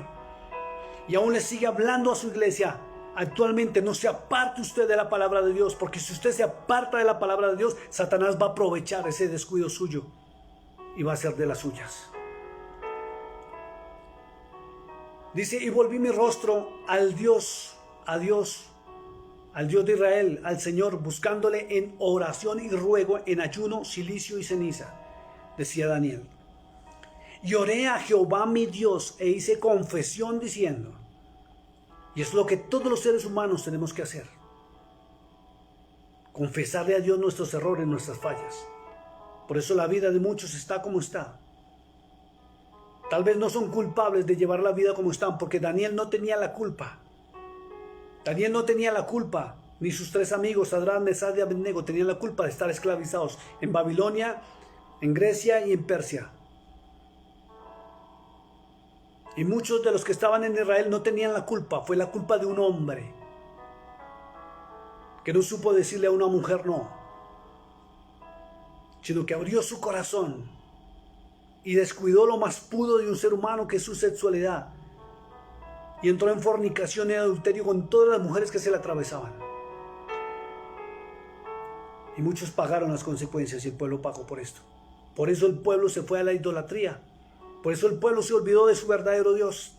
Y aún le sigue hablando a su iglesia actualmente, no se aparte usted de la palabra de Dios, porque si usted se aparta de la palabra de Dios, Satanás va a aprovechar ese descuido suyo y va a hacer de las suyas. Dice, y volví mi rostro al Dios de Israel, al Señor, buscándole en oración y ruego, en ayuno, cilicio y ceniza, decía Daniel. Y oré a Jehová mi Dios e hice confesión diciendo, y es lo que todos los seres humanos tenemos que hacer, confesarle a Dios nuestros errores, nuestras fallas. Por eso la vida de muchos está como está. Tal vez no son culpables de llevar la vida como están, porque Daniel no tenía la culpa. Daniel no tenía la culpa, ni sus tres amigos, Sadrach, Mesach y Abednego, tenían la culpa de estar esclavizados en Babilonia, en Grecia y en Persia. Y muchos de los que estaban en Israel no tenían la culpa, fue la culpa de un hombre que no supo decirle a una mujer no, sino que abrió su corazón y descuidó lo más puro de un ser humano, que es su sexualidad, y entró en fornicación y adulterio con todas las mujeres que se le atravesaban. Y muchos pagaron las consecuencias y el pueblo pagó por esto. Por eso el pueblo se fue a la idolatría. Por eso el pueblo se olvidó de su verdadero Dios.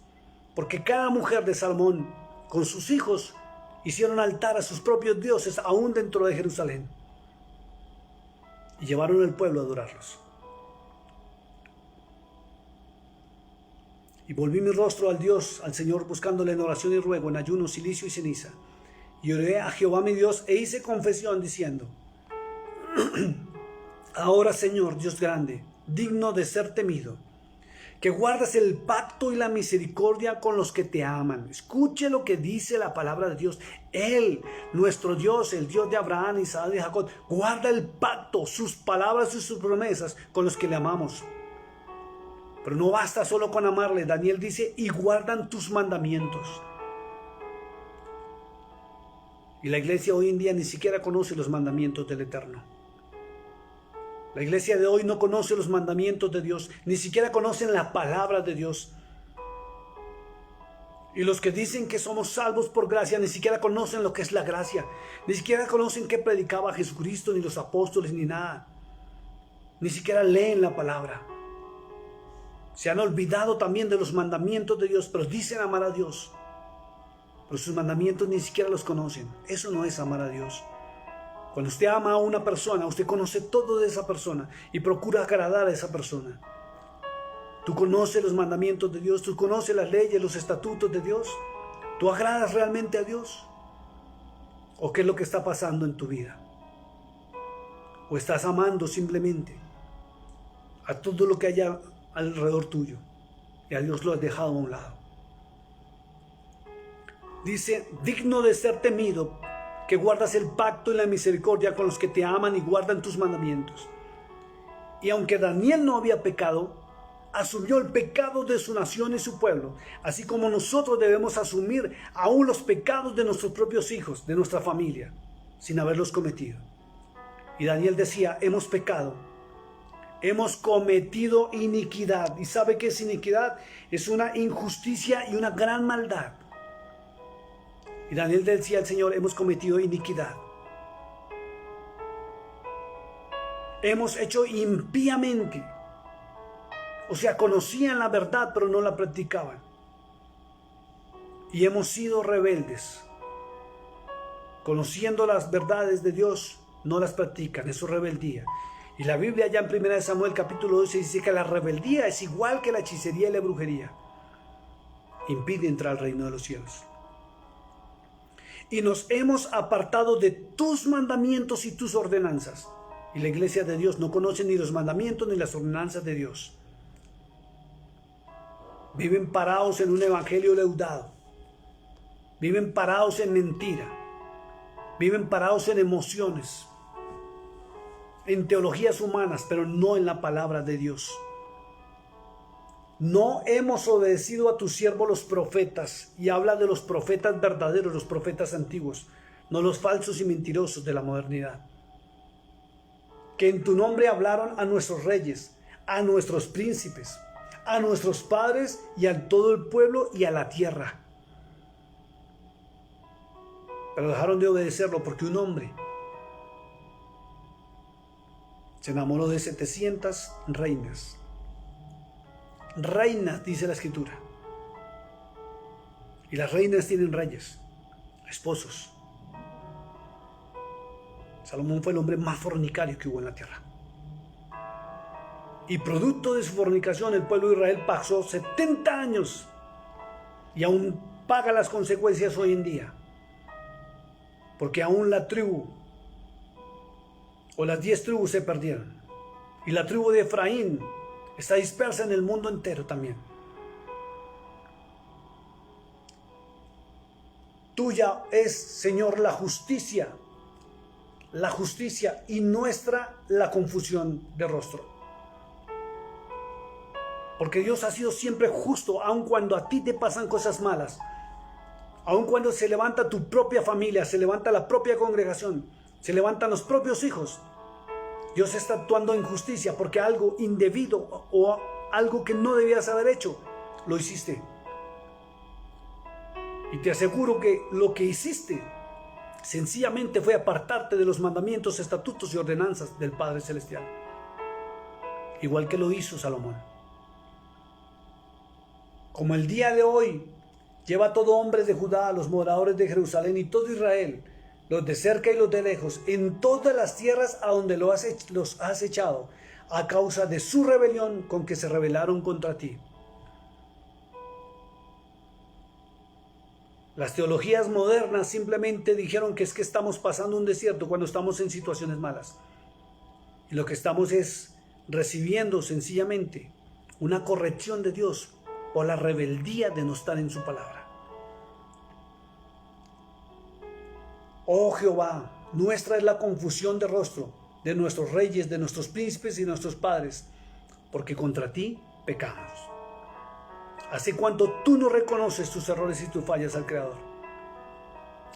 Porque cada mujer de Salomón con sus hijos hicieron altar a sus propios dioses aún dentro de Jerusalén. Y llevaron al pueblo a adorarlos. Y volví mi rostro al Dios, al Señor, buscándole en oración y ruego, en ayuno, cilicio y ceniza. Y oré a Jehová mi Dios e hice confesión diciendo, ahora Señor, Dios grande, digno de ser temido, que guardas el pacto y la misericordia con los que te aman. Escuche lo que dice la palabra de Dios. Él, nuestro Dios, el Dios de Abraham, Isaac y Jacob, guarda el pacto, sus palabras y sus promesas con los que le amamos. Pero no basta solo con amarle. Daniel dice, y guardan tus mandamientos. Y la iglesia hoy en día ni siquiera conoce los mandamientos del Eterno. La iglesia de hoy no conoce los mandamientos de Dios, ni siquiera conocen la palabra de Dios. Y los que dicen que somos salvos por gracia, ni siquiera conocen lo que es la gracia, ni siquiera conocen qué predicaba Jesucristo, ni los apóstoles, ni nada. Ni siquiera leen la palabra. Se han olvidado también de los mandamientos de Dios, pero dicen amar a Dios. Pero sus mandamientos ni siquiera los conocen. Eso no es amar a Dios. Cuando usted ama a una persona, usted conoce todo de esa persona y procura agradar a esa persona. Tú conoces los mandamientos de Dios, tú conoces las leyes, los estatutos de Dios. ¿Tú agradas realmente a Dios? ¿O qué es lo que está pasando en tu vida? ¿O estás amando simplemente a todo lo que haya alrededor tuyo y a Dios lo has dejado a un lado? Dice, digno de ser temido, que guardas el pacto y la misericordia con los que te aman y guardan tus mandamientos. Y aunque Daniel no había pecado, asumió el pecado de su nación y su pueblo, así como nosotros debemos asumir aún los pecados de nuestros propios hijos, de nuestra familia, sin haberlos cometido. Y Daniel decía, hemos pecado, hemos cometido iniquidad. ¿Y sabe qué es iniquidad? Es una injusticia y una gran maldad. Y Daniel decía al Señor, hemos cometido iniquidad. Hemos hecho impíamente. O sea, conocían la verdad, pero no la practicaban. Y hemos sido rebeldes. Conociendo las verdades de Dios, no las practican. Eso es rebeldía. Y la Biblia ya en 1 Samuel capítulo 12 dice que la rebeldía es igual que la hechicería y la brujería. Impide entrar al reino de los cielos. Y nos hemos apartado de tus mandamientos y tus ordenanzas. Y la iglesia de Dios no conoce ni los mandamientos ni las ordenanzas de Dios. Viven parados en un evangelio leudado. Viven parados en mentira. Viven parados en emociones. En teologías humanas, pero no en la palabra de Dios. No hemos obedecido a tus siervos los profetas, y habla de los profetas verdaderos, los profetas antiguos, no los falsos y mentirosos de la modernidad, que en tu nombre hablaron a nuestros reyes, a nuestros príncipes, a nuestros padres y a todo el pueblo y a la tierra. Pero dejaron de obedecerlo porque un hombre se enamoró de 700 reinas. Reinas, dice la escritura. Y las reinas tienen reyes, esposos. Salomón fue el hombre más fornicario que hubo en la tierra. Y producto de su fornicación, el pueblo de Israel pasó 70 años y aún paga las consecuencias hoy en día. Porque aún la tribu o las 10 tribus se perdieron. Y la tribu de Efraín está dispersa en el mundo entero también. Tuya es, Señor, la justicia y nuestra la confusión de rostro. Porque Dios ha sido siempre justo, aun cuando a ti te pasan cosas malas, aun cuando se levanta tu propia familia, se levanta la propia congregación, se levantan los propios hijos. Dios está actuando en justicia porque algo indebido o algo que no debías haber hecho, lo hiciste. Y te aseguro que lo que hiciste sencillamente fue apartarte de los mandamientos, estatutos y ordenanzas del Padre Celestial. Igual que lo hizo Salomón. Como el día de hoy lleva todo hombre de Judá, los moradores de Jerusalén y todo Israel, los de cerca y los de lejos, en todas las tierras a donde los has echado, a causa de su rebelión con que se rebelaron contra ti. Las teologías modernas simplemente dijeron que es que estamos pasando un desierto cuando estamos en situaciones malas. Y lo que estamos es recibiendo sencillamente una corrección de Dios por la rebeldía de no estar en su palabra. Oh Jehová, nuestra es la confusión de rostro de nuestros reyes, de nuestros príncipes y nuestros padres, porque contra ti pecamos. ¿Hace cuánto tú no reconoces tus errores y tus fallas al Creador?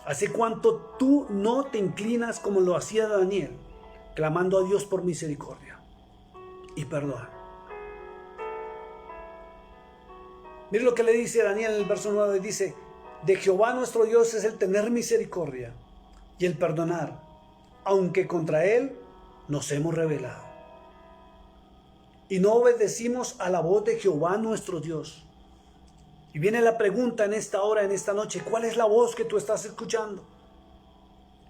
¿Hace cuánto tú no te inclinas como lo hacía Daniel, clamando a Dios por misericordia y perdón? Mire lo que le dice Daniel en el verso 9, dice: de Jehová nuestro Dios es el tener misericordia y el perdonar, aunque contra él nos hemos rebelado y no obedecimos a la voz de Jehová nuestro Dios. Y viene la pregunta en esta hora, en esta noche: ¿cuál es la voz que tú estás escuchando?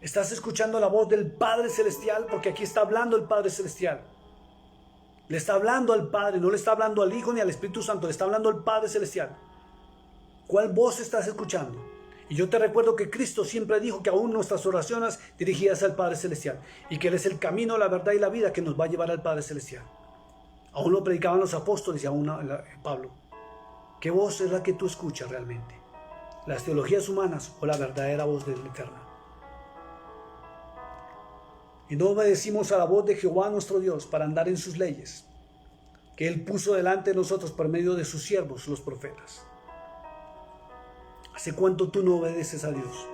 ¿Estás escuchando la voz del Padre Celestial? Porque aquí está hablando el Padre Celestial. Le está hablando al Padre, no le está hablando al Hijo ni al Espíritu Santo, le está hablando al Padre Celestial. ¿Cuál voz estás escuchando? Y yo te recuerdo que Cristo siempre dijo que aún nuestras oraciones dirigidas al Padre Celestial, y que Él es el camino, la verdad y la vida que nos va a llevar al Padre Celestial. Aún lo predicaban los apóstoles y aún Pablo. ¿Qué voz es la que tú escuchas realmente? ¿Las teologías humanas o la verdadera voz del Eterno? Y no obedecimos a la voz de Jehová nuestro Dios para andar en sus leyes, que Él puso delante de nosotros por medio de sus siervos, los profetas. ¿Hace cuánto tú no obedeces a Dios?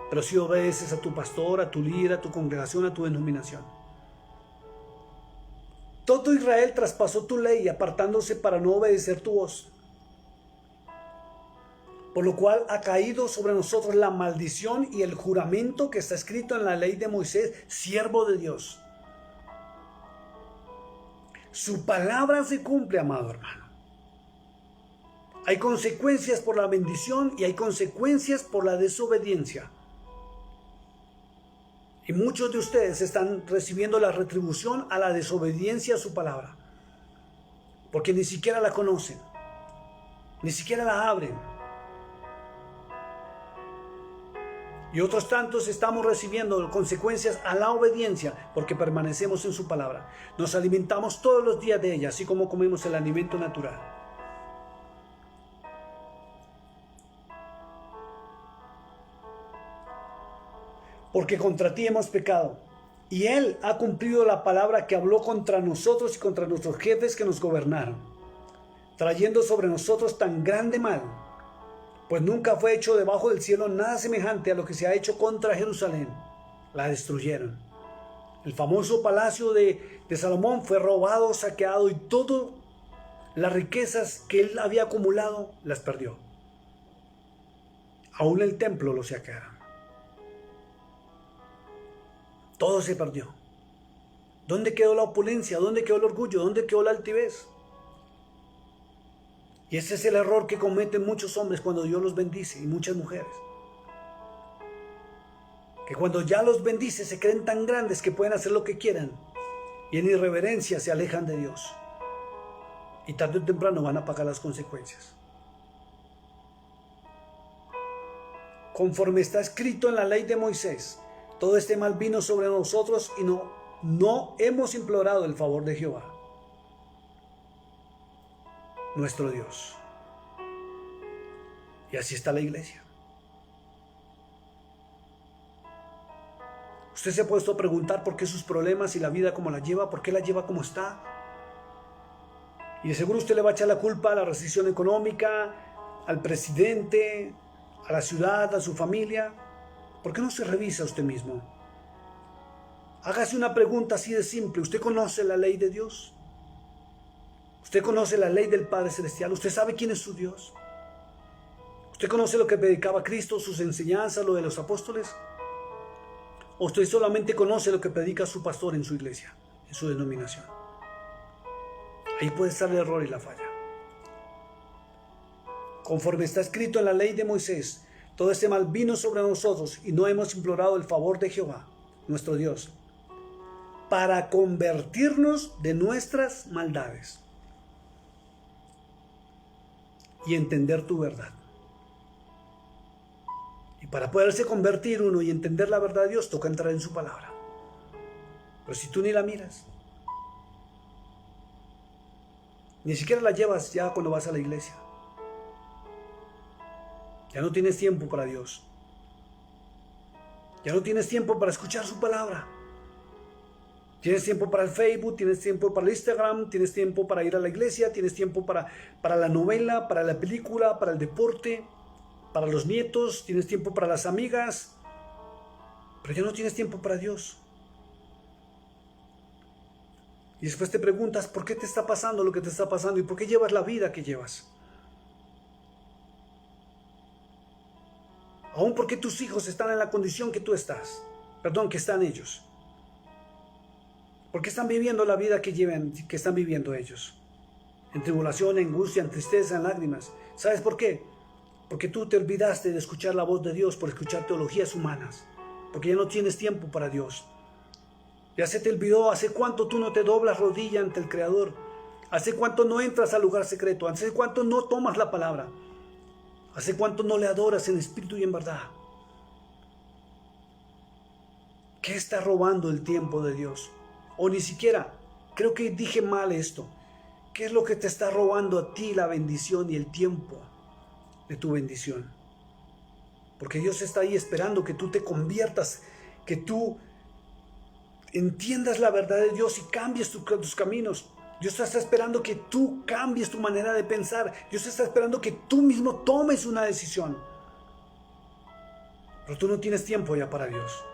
Pero sí obedeces a tu pastor, a tu líder, a tu congregación, a tu denominación. Todo Israel traspasó tu ley, apartándose para no obedecer tu voz, por lo cual ha caído sobre nosotros la maldición y el juramento que está escrito en la ley de Moisés, siervo de Dios. Su palabra se cumple, amado hermano. Hay consecuencias por la bendición y hay consecuencias por la desobediencia. Y muchos de ustedes están recibiendo la retribución a la desobediencia a su palabra, porque ni siquiera la conocen, ni siquiera la abren. Y otros tantos estamos recibiendo consecuencias a la obediencia porque permanecemos en su palabra. Nos alimentamos todos los días de ella, así como comemos el alimento natural. Porque contra ti hemos pecado, y Él ha cumplido la palabra que habló contra nosotros y contra nuestros jefes que nos gobernaron, trayendo sobre nosotros tan grande mal. Pues nunca fue hecho debajo del cielo nada semejante a lo que se ha hecho contra Jerusalén. La destruyeron. El famoso palacio de Salomón fue robado, saqueado, y todas las riquezas que él había acumulado las perdió. Aún el templo lo saquearon. Todo se perdió. ¿Dónde quedó la opulencia? ¿Dónde quedó el orgullo? ¿Dónde quedó la altivez? Y ese es el error que cometen muchos hombres cuando Dios los bendice, y muchas mujeres. Que cuando ya los bendice se creen tan grandes que pueden hacer lo que quieran, y en irreverencia se alejan de Dios. Y tarde o temprano van a pagar las consecuencias. Conforme está escrito en la ley de Moisés, todo este mal vino sobre nosotros y no hemos implorado el favor de Jehová nuestro Dios. Y así está la iglesia. Usted se ha puesto a preguntar por qué sus problemas y la vida como la lleva, por qué la lleva como está. Y de seguro usted le va a echar la culpa a la recesión económica, al presidente, a la ciudad, a su familia. ¿Por qué no se revisa usted mismo? Hágase una pregunta así de simple. ¿Usted conoce la ley de Dios? ¿Usted conoce la ley del Padre Celestial? ¿Usted sabe quién es su Dios? ¿Usted conoce lo que predicaba Cristo, sus enseñanzas, lo de los apóstoles? ¿O usted solamente conoce lo que predica su pastor en su iglesia, en su denominación? Ahí puede estar el error y la falla. Conforme está escrito en la ley de Moisés, todo este mal vino sobre nosotros y no hemos implorado el favor de Jehová, nuestro Dios, para convertirnos de nuestras maldades y entender tu verdad. Y para poderse convertir uno y entender la verdad de Dios, toca entrar en su palabra. Pero si tú ni la miras, Ni siquiera la llevas ya cuando vas a la iglesia. Ya no tienes tiempo para Dios. Ya no tienes tiempo para escuchar su palabra. Tienes tiempo para el Facebook, tienes tiempo para el Instagram, tienes tiempo para ir a la iglesia, tienes tiempo para la novela, para la película, para el deporte, para los nietos, tienes tiempo para las amigas, pero ya no tienes tiempo para Dios. Y después te preguntas, ¿por qué te está pasando lo que te está pasando? ¿Y por qué llevas la vida que llevas? Aún porque tus hijos están en la condición que tú estás. Perdón, que están ellos. ¿Por qué están viviendo la vida que están viviendo ellos? En tribulación, en angustia, en tristeza, en lágrimas. ¿Sabes por qué? Porque tú te olvidaste de escuchar la voz de Dios por escuchar teologías humanas. Porque ya no tienes tiempo para Dios. Ya se te olvidó hace cuánto tú no te doblas rodilla ante el Creador. Hace cuánto no entras al lugar secreto. Hace cuánto no tomas la palabra. Hace cuánto no le adoras en espíritu y en verdad. ¿Qué está robando el tiempo de Dios? O ni siquiera, creo que dije mal esto. ¿Qué es lo que te está robando a ti la bendición y el tiempo de tu bendición? Porque Dios está ahí esperando que tú te conviertas, que tú entiendas la verdad de Dios y cambies tus caminos. Dios está esperando que tú cambies tu manera de pensar. Dios está esperando que tú mismo tomes una decisión. Pero tú no tienes tiempo ya para Dios.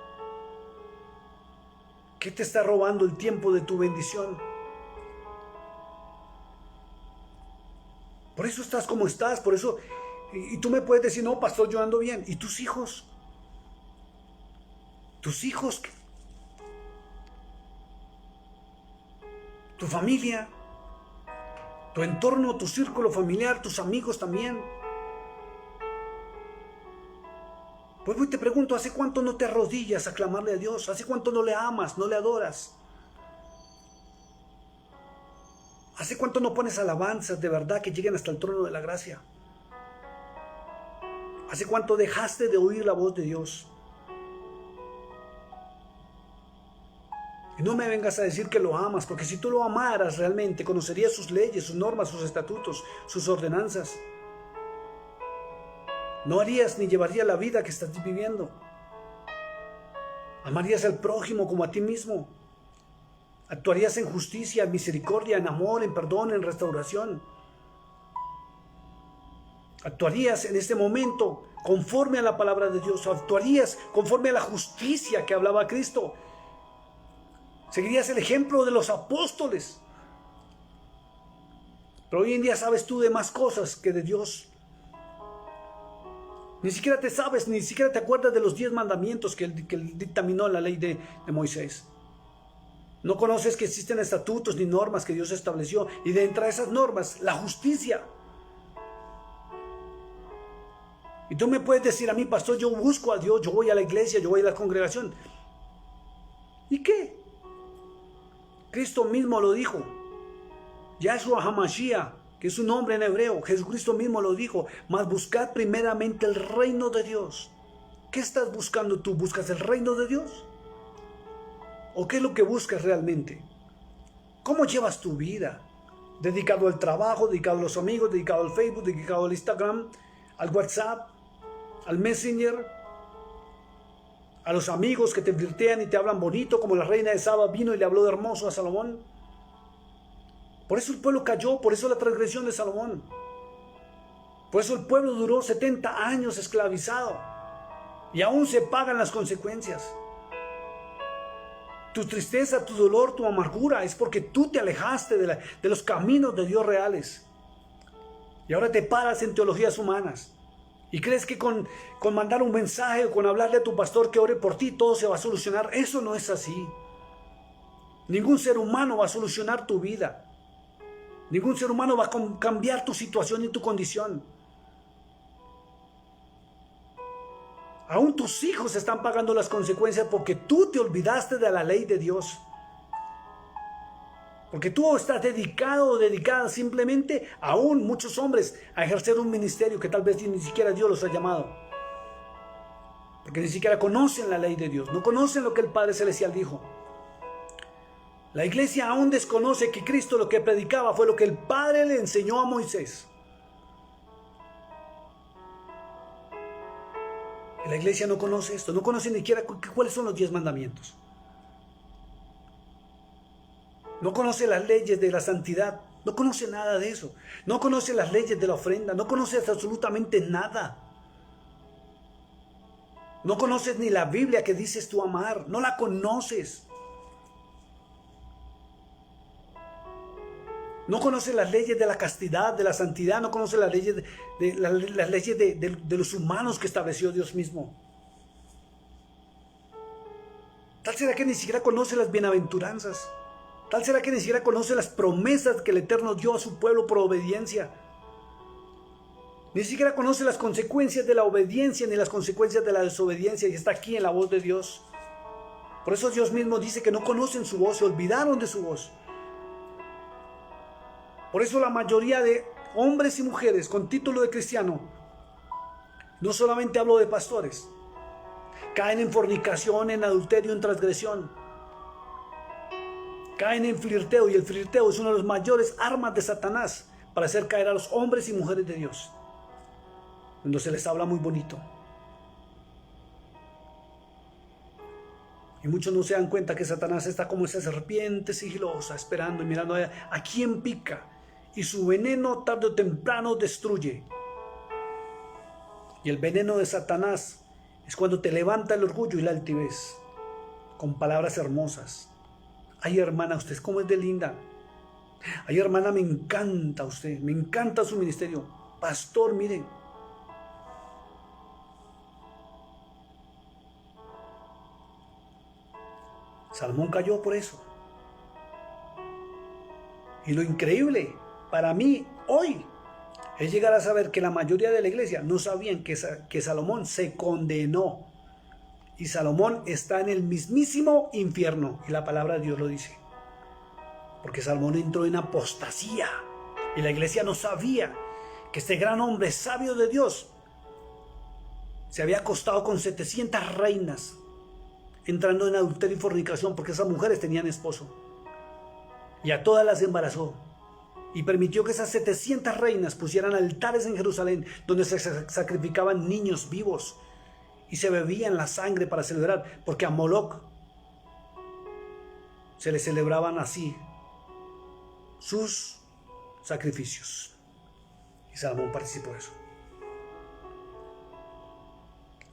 ¿Qué te está robando el tiempo de tu bendición? Por eso estás como estás, por eso... Y tú me puedes decir, no, pastor, yo ando bien. ¿Y tus hijos? ¿Tus hijos? ¿Tu familia? ¿Tu entorno, tu círculo familiar, tus amigos también? Pues hoy te pregunto, ¿hace cuánto no te arrodillas a clamarle a Dios? ¿Hace cuánto no le amas, no le adoras? ¿Hace cuánto no pones alabanzas de verdad que lleguen hasta el trono de la gracia? ¿Hace cuánto dejaste de oír la voz de Dios? Y no me vengas a decir que lo amas, porque si tú lo amaras realmente, conocerías sus leyes, sus normas, sus estatutos, sus ordenanzas. No harías ni llevarías la vida que estás viviendo. Amarías al prójimo como a ti mismo. Actuarías en justicia, en misericordia, en amor, en perdón, en restauración. Actuarías en este momento conforme a la palabra de Dios. Actuarías conforme a la justicia que hablaba Cristo. Seguirías el ejemplo de los apóstoles. Pero hoy en día sabes tú de más cosas que de Dios. Ni siquiera te sabes, ni siquiera te acuerdas de los 10 mandamientos que él dictaminó en la ley de Moisés. No conoces que existen estatutos ni normas que Dios estableció. Y de entre esas normas, la justicia. Y tú me puedes decir a mí, pastor, yo busco a Dios, yo voy a la iglesia, yo voy a la congregación. ¿Y qué? Cristo mismo lo dijo. Yahshua HaMashiach, que es su nombre en hebreo, Jesucristo mismo lo dijo, mas buscad primeramente el reino de Dios. ¿Qué estás buscando tú? ¿Buscas el reino de Dios? ¿O qué es lo que buscas realmente? ¿Cómo llevas tu vida? ¿Dedicado al trabajo, dedicado a los amigos, dedicado al Facebook, dedicado al Instagram, al WhatsApp, al Messenger, a los amigos que te flirtean y te hablan bonito, como la reina de Saba vino y le habló de hermoso a Salomón? Por eso el pueblo cayó, por eso la transgresión de Salomón. Por eso el pueblo duró 70 años esclavizado y aún se pagan las consecuencias. Tu tristeza, tu dolor, tu amargura es porque tú te alejaste de los caminos de Dios reales. Y ahora te paras en teologías humanas. Y crees que con mandar un mensaje o con hablarle a tu pastor que ore por ti, todo se va a solucionar. Eso no es así. Ningún ser humano va a solucionar tu vida. Ningún ser humano va a cambiar tu situación y tu condición. Aún tus hijos están pagando las consecuencias porque tú te olvidaste de la ley de Dios. Porque tú estás dedicado o dedicada simplemente, aún muchos hombres, a ejercer un ministerio que tal vez ni siquiera Dios los ha llamado. Porque ni siquiera conocen la ley de Dios, no conocen lo que el Padre Celestial dijo. La iglesia aún desconoce que Cristo lo que predicaba fue lo que el Padre le enseñó a Moisés. La iglesia no conoce esto, no conoce ni siquiera cuáles son los 10 mandamientos. No conoce las leyes de la santidad, no conoce nada de eso. No conoce las leyes de la ofrenda, no conoce absolutamente nada. No conoces ni la Biblia que dices tú amar, no la conoces. No conoce las leyes de la castidad, de la santidad, no conoce las leyes las leyes de los humanos que estableció Dios mismo. Tal será que ni siquiera conoce las bienaventuranzas. Tal será que ni siquiera conoce las promesas que el Eterno dio a su pueblo por obediencia. Ni siquiera conoce las consecuencias de la obediencia ni las consecuencias de la desobediencia, y está aquí en la voz de Dios. Por eso Dios mismo dice que no conocen su voz, se olvidaron de su voz. Por eso la mayoría de hombres y mujeres con título de cristiano, no solamente hablo de pastores, caen en fornicación, en adulterio, en transgresión. Caen en flirteo, y el flirteo es una de las mayores armas de Satanás para hacer caer a los hombres y mujeres de Dios, cuando se les habla muy bonito. Y muchos no se dan cuenta que Satanás está como esa serpiente sigilosa, esperando y mirando a quién pica, y su veneno tarde o temprano destruye. Y el veneno de Satanás es cuando te levanta el orgullo y la altivez con palabras hermosas. Ay, hermana, usted es como es de linda. Ay, hermana, me encanta usted, me encanta su ministerio. Pastor, miren. Salomón cayó por eso. Y lo increíble para mí hoy es llegar a saber que la mayoría de la iglesia no sabían que Salomón se condenó. Y Salomón está en el mismísimo infierno. Y la palabra de Dios lo dice. Porque Salomón entró en apostasía. Y la iglesia no sabía que este gran hombre sabio de Dios se había acostado con 700 reinas, entrando en adulterio y fornicación, porque esas mujeres tenían esposo. Y a todas las embarazó. Y permitió que esas 700 reinas pusieran altares en Jerusalén, donde se sacrificaban niños vivos. Y se bebían la sangre para celebrar, porque a Moloch se le celebraban así sus sacrificios. Y Salomón participó de eso.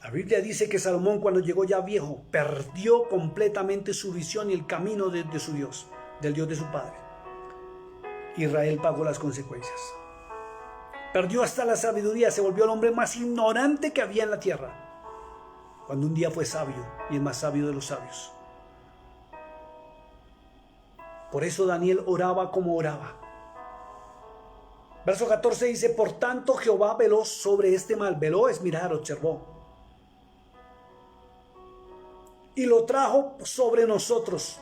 La Biblia dice que Salomón, cuando llegó ya viejo, perdió completamente su visión y el camino de su Dios, del Dios de su padre. Israel pagó las consecuencias. Perdió hasta la sabiduría, se volvió el hombre más ignorante que había en la tierra, cuando un día fue sabio, y el más sabio de los sabios. Por eso Daniel oraba como oraba. Verso 14 dice: por tanto Jehová veló sobre este mal. Veló es mirar, observó. Y lo trajo sobre nosotros.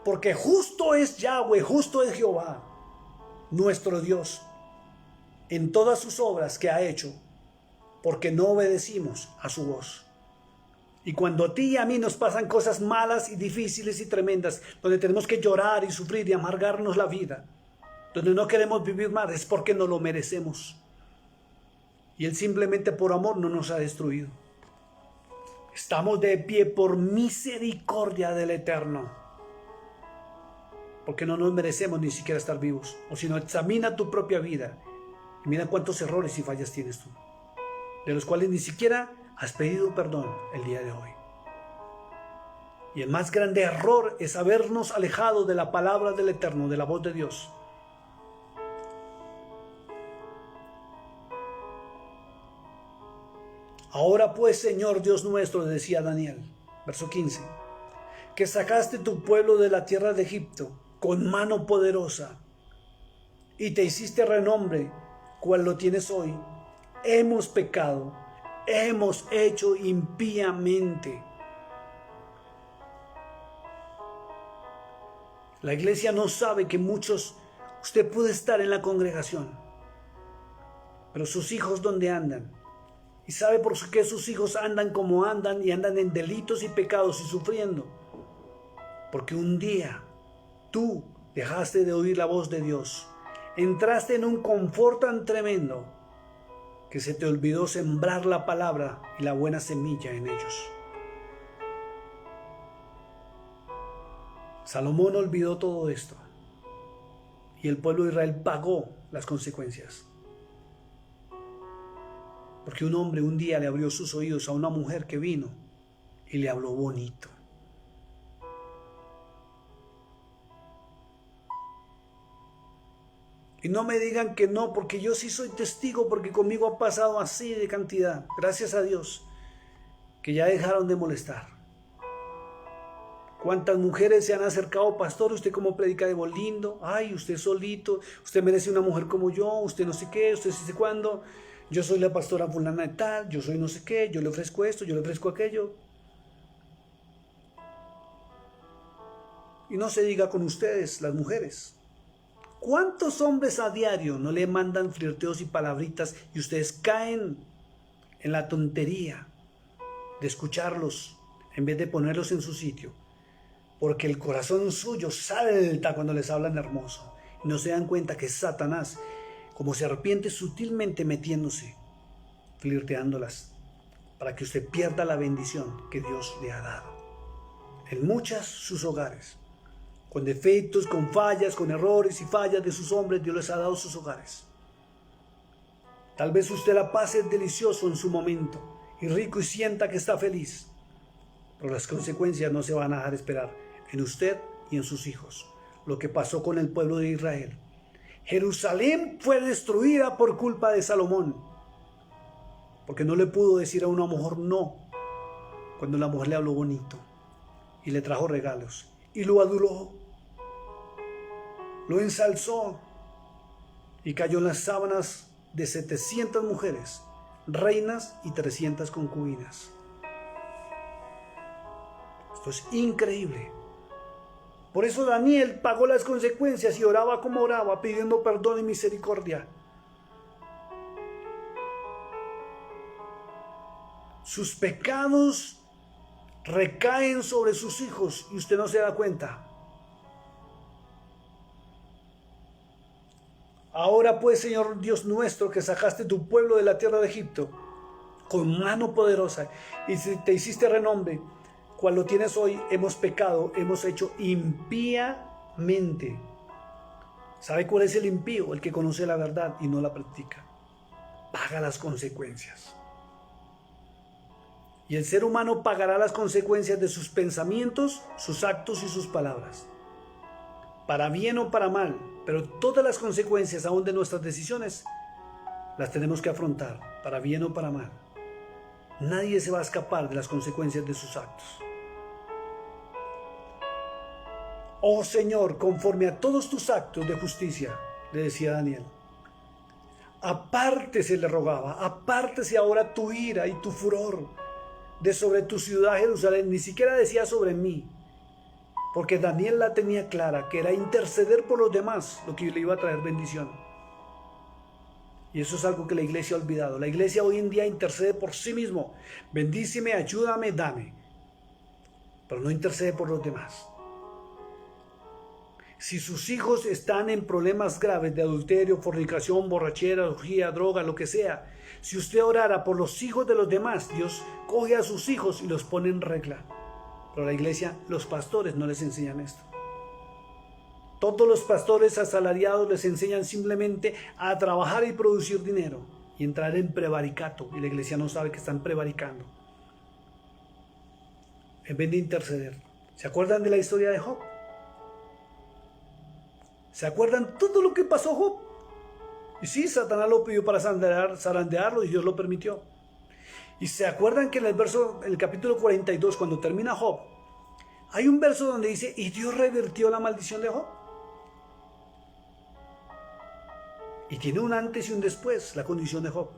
Porque justo es Yahweh, justo es Jehová, nuestro Dios, en todas sus obras que ha hecho, porque no obedecimos a su voz. Y cuando a ti y a mí nos pasan cosas malas y difíciles y tremendas, donde tenemos que llorar y sufrir y amargarnos la vida, donde no queremos vivir más, es porque no lo merecemos. Y Él simplemente por amor no nos ha destruido. Estamos de pie por misericordia del Eterno, porque no nos merecemos ni siquiera estar vivos. O si no, examina tu propia vida y mira cuántos errores y fallas tienes tú, de los cuales ni siquiera has pedido perdón el día de hoy. Y el más grande error es habernos alejado de la palabra del Eterno, de la voz de Dios. Ahora pues, Señor Dios nuestro, decía Daniel, verso 15, que sacaste tu pueblo de la tierra de Egipto con mano poderosa y te hiciste renombre, cual lo tienes hoy. Hemos pecado, hemos hecho impíamente. La iglesia no sabe que usted puede estar en la congregación, pero sus hijos ¿dónde andan? ¿Y sabe por qué sus hijos andan como andan y andan en delitos y pecados y sufriendo? Porque un día Tú dejaste de oír la voz de Dios. Entraste en un confort tan tremendo que se te olvidó sembrar la palabra y la buena semilla en ellos. Salomón olvidó todo esto y el pueblo de Israel pagó las consecuencias. Porque un hombre un día le abrió sus oídos a una mujer que vino y le habló bonito. Y no me digan que no, porque yo sí soy testigo, porque conmigo ha pasado así de cantidad. Gracias a Dios, que ya dejaron de molestar. ¿Cuántas mujeres se han acercado, pastor? Usted como predica de lindo, ay, usted solito, usted merece una mujer como yo, usted no sé qué, usted sí sé cuándo, yo soy la pastora fulana de tal, yo soy no sé qué, yo le ofrezco esto, yo le ofrezco aquello. Y no se diga con ustedes, las mujeres. ¿Cuántos hombres a diario no le mandan flirteos y palabritas y ustedes caen en la tontería de escucharlos en vez de ponerlos en su sitio? Porque el corazón suyo sale del tal cuando les hablan hermoso. Y no se dan cuenta que es Satanás, como serpiente, sutilmente metiéndose, flirteándolas, para que usted pierda la bendición que Dios le ha dado. En muchos sus hogares, con defectos, con fallas, con errores y fallas de sus hombres, Dios les ha dado sus hogares. Tal vez usted la pase delicioso en su momento y rico y sienta que está feliz, pero las consecuencias no se van a dejar esperar en usted y en sus hijos. Lo que pasó con el pueblo de Israel. Jerusalén fue destruida por culpa de Salomón, porque no le pudo decir a una mujer no, cuando la mujer le habló bonito y le trajo regalos, y lo aduló, lo ensalzó, y cayó en las sábanas de 700 mujeres, reinas y 300 concubinas. Esto es increíble. Por eso Daniel pagó las consecuencias y oraba como oraba, pidiendo perdón y misericordia. Sus pecados recaen sobre sus hijos y usted no se da cuenta. Ahora pues, Señor Dios nuestro, que sacaste tu pueblo de la tierra de Egipto con mano poderosa y te hiciste renombre, cual lo tienes hoy, hemos pecado, hemos hecho impíamente. ¿Sabe cuál es el impío? El que conoce la verdad y no la practica. Paga las consecuencias. Y el ser humano pagará las consecuencias de sus pensamientos, sus actos y sus palabras. Para bien o para mal, pero todas las consecuencias aún de nuestras decisiones las tenemos que afrontar, para bien o para mal. Nadie se va a escapar de las consecuencias de sus actos. Oh Señor, conforme a todos tus actos de justicia, le decía Daniel, apártese, le rogaba, apártese ahora tu ira y tu furor de sobre tu ciudad Jerusalén. Ni siquiera decía sobre mí, porque Daniel la tenía clara, que era interceder por los demás lo que le iba a traer bendición. Y eso es algo que la iglesia ha olvidado. La iglesia hoy en día intercede por sí mismo. Bendíceme, ayúdame, dame. Pero no intercede por los demás. Si sus hijos están en problemas graves de adulterio, fornicación, borrachera, orgía, droga, lo que sea, si usted orara por los hijos de los demás, Dios coge a sus hijos y los pone en regla. Pero la iglesia, los pastores no les enseñan esto. Todos los pastores asalariados les enseñan simplemente a trabajar y producir dinero y entrar en prevaricato, y la iglesia no sabe que están prevaricando en vez de interceder. ¿Se acuerdan de la historia de Job? ¿Se acuerdan todo lo que pasó Job? Y sí, Satanás lo pidió para zarandearlo y Dios lo permitió. Y se acuerdan que en el capítulo 42, cuando termina Job, hay un verso donde dice, y Dios revirtió la maldición de Job. Y tiene un antes y un después la condición de Job.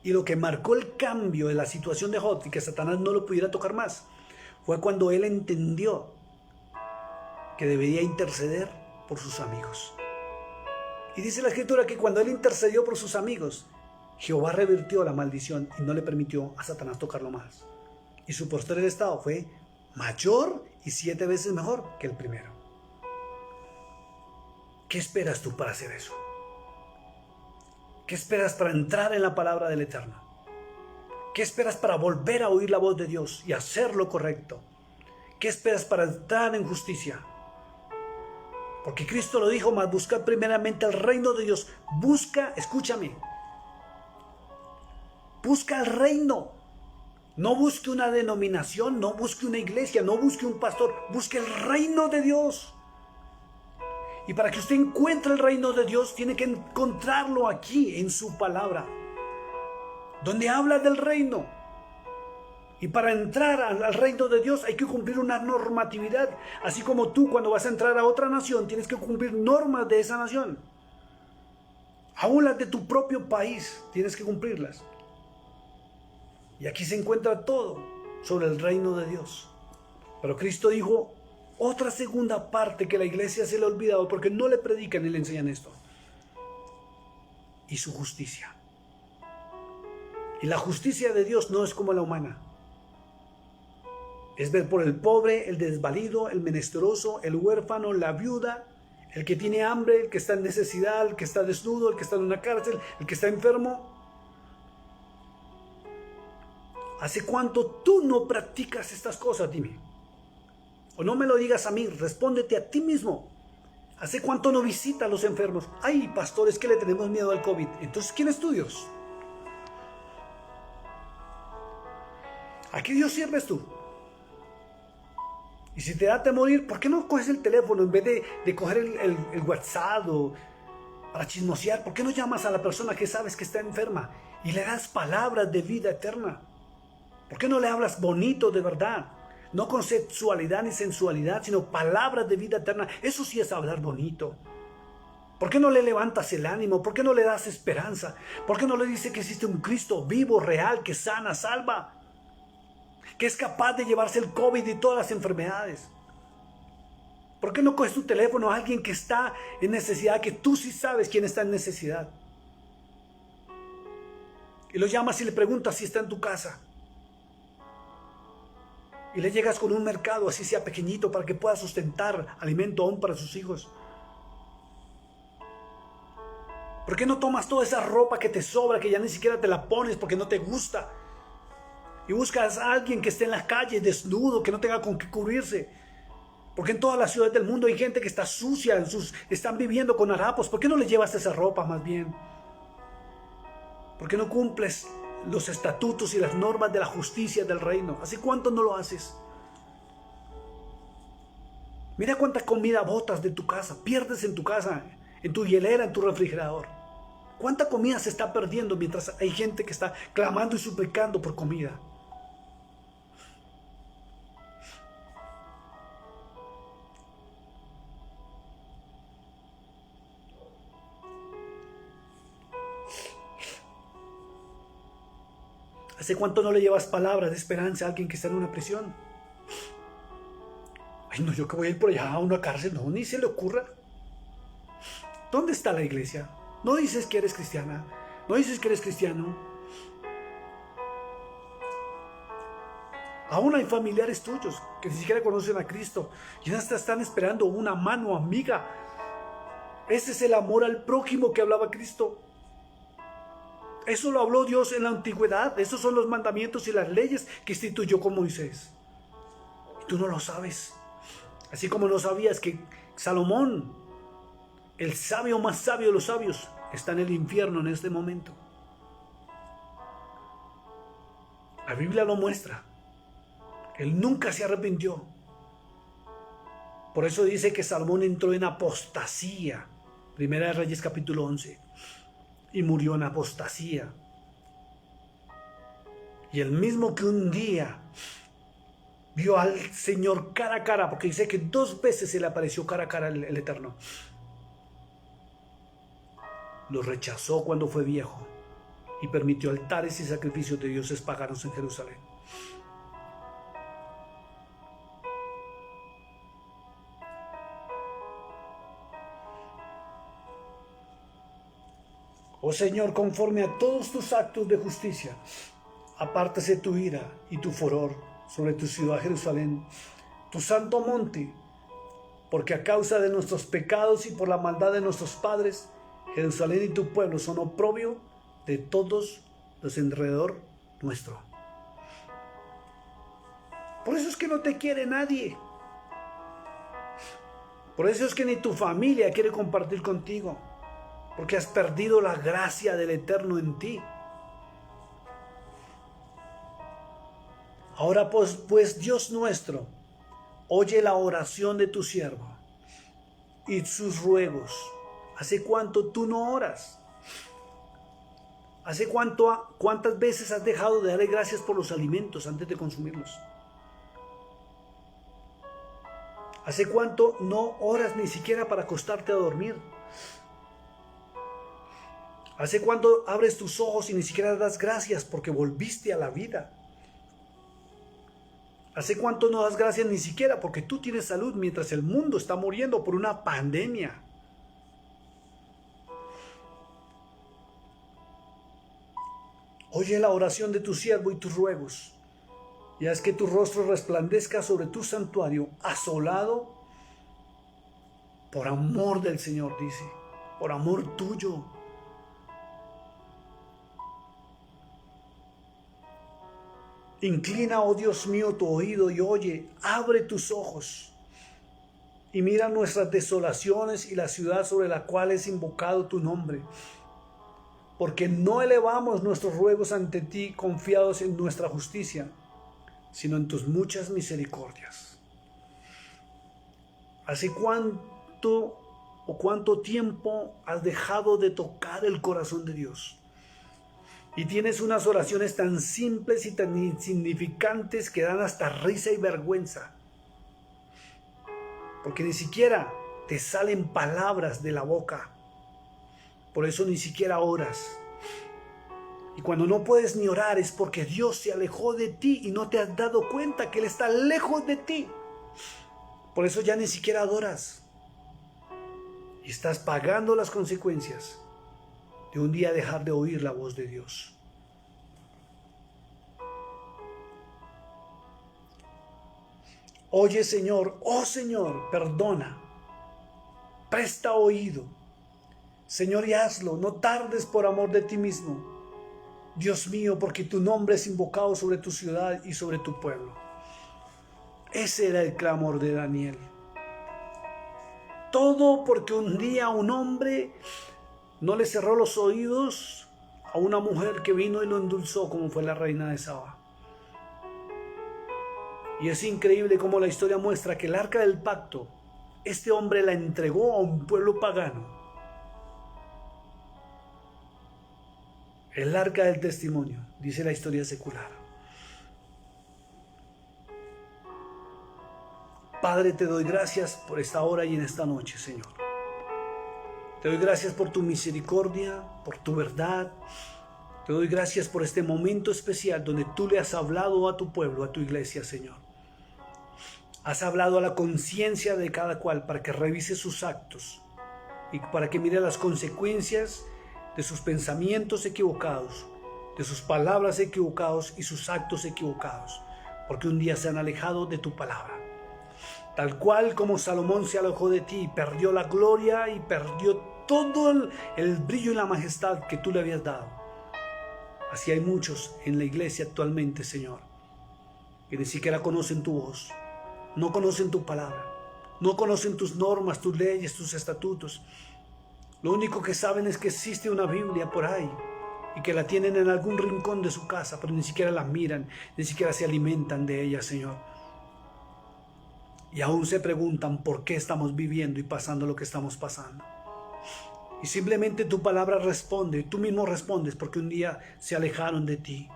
Y lo que marcó el cambio de la situación de Job y que Satanás no lo pudiera tocar más, fue cuando él entendió que debería interceder por sus amigos. Y dice la escritura que cuando él intercedió por sus amigos, Jehová revirtió la maldición y no le permitió a Satanás tocarlo más. Y su posterior estado fue mayor y 7 veces mejor que el primero. ¿Qué esperas tú para hacer eso? ¿Qué esperas para entrar en la palabra del Eterno? ¿Qué esperas para volver a oír la voz de Dios y hacer lo correcto? ¿Qué esperas para entrar en justicia? Porque Cristo lo dijo, mas buscar primeramente el reino de Dios. Busca, escúchame, busca el reino. No busque una denominación, no busque una iglesia, no busque un pastor, busque el reino de Dios. Y para que usted encuentre el reino de Dios, tiene que encontrarlo aquí en su palabra, donde habla del reino. Y para entrar al reino de Dios hay que cumplir una normatividad. Así como tú cuando vas a entrar a otra nación tienes que cumplir normas de esa nación. Aún las de tu propio país tienes que cumplirlas. Y aquí se encuentra todo sobre el reino de Dios. Pero Cristo dijo otra segunda parte que la iglesia se le ha olvidado porque no le predican ni le enseñan esto. Y su justicia. Y la justicia de Dios no es como la humana. Es ver por el pobre, el desvalido, el menesteroso, el huérfano, la viuda, el que tiene hambre, el que está en necesidad, el que está desnudo, el que está en una cárcel, el que está enfermo. ¿Hace cuánto tú no practicas estas cosas? Dime. O no me lo digas a mí, respóndete a ti mismo. ¿Hace cuánto no visitas a los enfermos? Ay, pastores, que le tenemos miedo al COVID. Entonces, ¿quién es tu Dios? ¿A qué Dios sirves tú? Y si te da temor ir, ¿por qué no coges el teléfono en vez de coger el WhatsApp o para chismosear? ¿Por qué no llamas a la persona que sabes que está enferma y le das palabras de vida eterna? ¿Por qué no le hablas bonito de verdad? No con sexualidad ni sensualidad, sino palabras de vida eterna. Eso sí es hablar bonito. ¿Por qué no le levantas el ánimo? ¿Por qué no le das esperanza? ¿Por qué no le dices que existe un Cristo vivo, real, que sana, salva? Que es capaz de llevarse el COVID y todas las enfermedades. ¿Por qué no coges tu teléfono a alguien que está en necesidad, que tú sí sabes quién está en necesidad? Y lo llamas y le preguntas si está en tu casa. Y le llegas con un mercado, así sea pequeñito, para que pueda sustentar alimento aún para sus hijos. ¿Por qué no tomas toda esa ropa que te sobra, que ya ni siquiera te la pones porque no te gusta? Y buscas a alguien que esté en la calle desnudo, que no tenga con qué cubrirse. Porque en todas las ciudades del mundo hay gente que está sucia, están viviendo con harapos. ¿Por qué no le llevas esa ropa más bien? ¿Por qué no cumples los estatutos y las normas de la justicia del reino? ¿Hace cuánto no lo haces? Mira cuánta comida botas de tu casa, pierdes en tu casa, en tu hielera, en tu refrigerador. ¿Cuánta comida se está perdiendo mientras hay gente que está clamando y suplicando por comida? ¿Hace cuánto no le llevas palabras de esperanza a alguien que está en una prisión? Ay, no, yo que voy a ir por allá a una cárcel. No, ni se le ocurra. ¿Dónde está la iglesia? No dices que eres cristiana. No dices que eres cristiano. Aún hay familiares tuyos que ni siquiera conocen a Cristo y hasta están esperando una mano amiga. Ese es el amor al prójimo que hablaba Cristo. Eso lo habló Dios en la antigüedad. Esos son los mandamientos y las leyes que instituyó con Moisés. Y tú no lo sabes. Así como no sabías que Salomón, el sabio más sabio de los sabios, está en el infierno en este momento. La Biblia lo muestra. Él nunca se arrepintió. Por eso dice que Salomón entró en apostasía. Primera de Reyes capítulo 11. Y murió en apostasía. Y el mismo que un día vio al Señor cara a cara, porque dice que 2 veces se le apareció cara a cara el Eterno. Lo rechazó cuando fue viejo y permitió altares y sacrificios de dioses paganos en Jerusalén. Oh Señor, conforme a todos tus actos de justicia, apártase tu ira y tu furor sobre tu ciudad Jerusalén, tu santo monte, porque a causa de nuestros pecados y por la maldad de nuestros padres, Jerusalén y tu pueblo son oprobio de todos los alrededor nuestro. Por eso es que no te quiere nadie. Por eso es que ni tu familia quiere compartir contigo, porque has perdido la gracia del Eterno en ti. Ahora pues Dios nuestro, oye la oración de tu siervo y sus ruegos. ¿Hace cuánto tú no oras? ¿Cuántas veces has dejado de darle gracias por los alimentos antes de consumirlos? ¿Hace cuánto no oras ni siquiera para acostarte a dormir? ¿Hace cuánto abres tus ojos y ni siquiera das gracias porque volviste a la vida? ¿Hace cuánto no das gracias ni siquiera porque tú tienes salud mientras el mundo está muriendo por una pandemia? Oye la oración de tu siervo y tus ruegos, y haz que tu rostro resplandezca sobre tu santuario, asolado por amor del Señor, dice, por amor tuyo. Inclina, oh Dios mío, tu oído y oye, abre tus ojos y mira nuestras desolaciones y la ciudad sobre la cual es invocado tu nombre. Porque no elevamos nuestros ruegos ante ti confiados en nuestra justicia, sino en tus muchas misericordias. ¿Hace cuánto tiempo has dejado de tocar el corazón de Dios? Y tienes unas oraciones tan simples y tan insignificantes que dan hasta risa y vergüenza. Porque ni siquiera te salen palabras de la boca. Por eso ni siquiera oras. Y cuando no puedes ni orar es porque Dios se alejó de ti y no te has dado cuenta que Él está lejos de ti. Por eso ya ni siquiera adoras. Y estás pagando las consecuencias de un día dejar de oír la voz de Dios. Oye, Señor, oh Señor, perdona, presta oído, Señor, y hazlo, no tardes por amor de ti mismo, Dios mío, porque tu nombre es invocado sobre tu ciudad y sobre tu pueblo. Ese era el clamor de Daniel. Todo porque un día un hombre no le cerró los oídos a una mujer que vino y lo endulzó, como fue la reina de Saba. Y es increíble cómo la historia muestra que el arca del pacto, este hombre la entregó a un pueblo pagano. El arca del testimonio, dice la historia secular. Padre, te doy gracias por esta hora y en esta noche, Señor. Te doy gracias por tu misericordia, por tu verdad. Te doy gracias por este momento especial donde tú le has hablado a tu pueblo, a tu iglesia, Señor. Has hablado a la conciencia de cada cual para que revise sus actos y para que mire las consecuencias de sus pensamientos equivocados, de sus palabras equivocadas y sus actos equivocados, porque un día se han alejado de tu palabra. Tal cual como Salomón se alejó de ti, perdió la gloria y perdió todo el brillo y la majestad que tú le habías dado. Así hay muchos en la iglesia actualmente, Señor, que ni siquiera conocen tu voz, no conocen tu palabra, no conocen tus normas, tus leyes, tus estatutos. Lo único que saben es que existe una Biblia por ahí y que la tienen en algún rincón de su casa, pero ni siquiera la miran, ni siquiera se alimentan de ella, Señor. Y aún se preguntan por qué estamos viviendo y pasando lo que estamos pasando. Y simplemente tu palabra responde, tú mismo respondes, porque un día se alejaron de ti,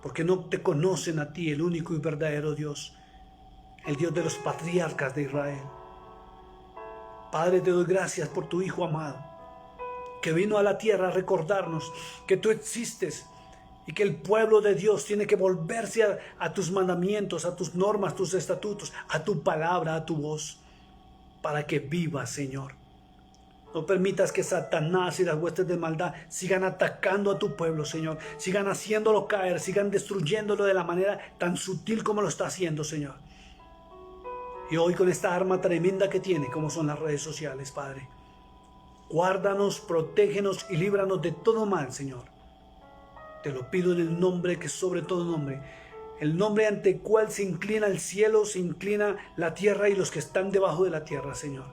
porque no te conocen a ti, el único y verdadero Dios, el Dios de los patriarcas de Israel. Padre, te doy gracias por tu Hijo amado, que vino a la tierra a recordarnos que tú existes y que el pueblo de Dios tiene que volverse a tus mandamientos, a tus normas, tus estatutos, a tu palabra, a tu voz, para que viva, Señor. No permitas que Satanás y las huestes de maldad sigan atacando a tu pueblo, Señor. Sigan haciéndolo caer, sigan destruyéndolo de la manera tan sutil como lo está haciendo, Señor. Y hoy con esta arma tremenda que tiene, como son las redes sociales, Padre, guárdanos, protégenos y líbranos de todo mal, Señor. Te lo pido en el nombre que sobre todo nombre, el nombre ante el cual se inclina el cielo, se inclina la tierra y los que están debajo de la tierra, Señor.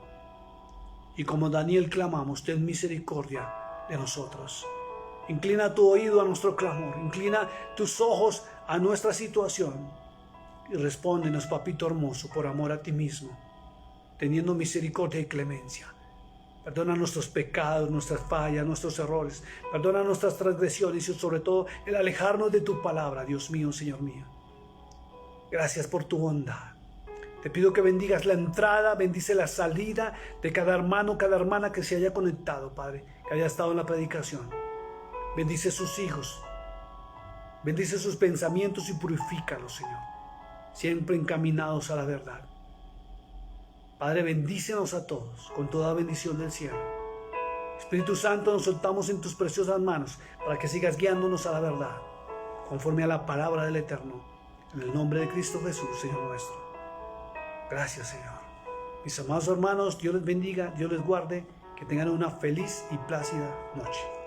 Y como Daniel clamamos, ten misericordia de nosotros. Inclina tu oído a nuestro clamor, inclina tus ojos a nuestra situación y respóndenos, papito hermoso, por amor a ti mismo, teniendo misericordia y clemencia. Perdona nuestros pecados, nuestras fallas, nuestros errores. Perdona nuestras transgresiones y sobre todo el alejarnos de tu palabra, Dios mío, Señor mío. Gracias por tu bondad. Te pido que bendigas la entrada, bendice la salida de cada hermano, cada hermana que se haya conectado, Padre, que haya estado en la predicación. Bendice sus hijos, bendice sus pensamientos y purifícalos, Señor, siempre encaminados a la verdad. Padre, bendícenos a todos con toda bendición del cielo. Espíritu Santo, nos soltamos en tus preciosas manos para que sigas guiándonos a la verdad, conforme a la palabra del Eterno, en el nombre de Cristo Jesús, Señor nuestro. Gracias, Señor. Mis amados hermanos, Dios les bendiga, Dios les guarde, que tengan una feliz y plácida noche.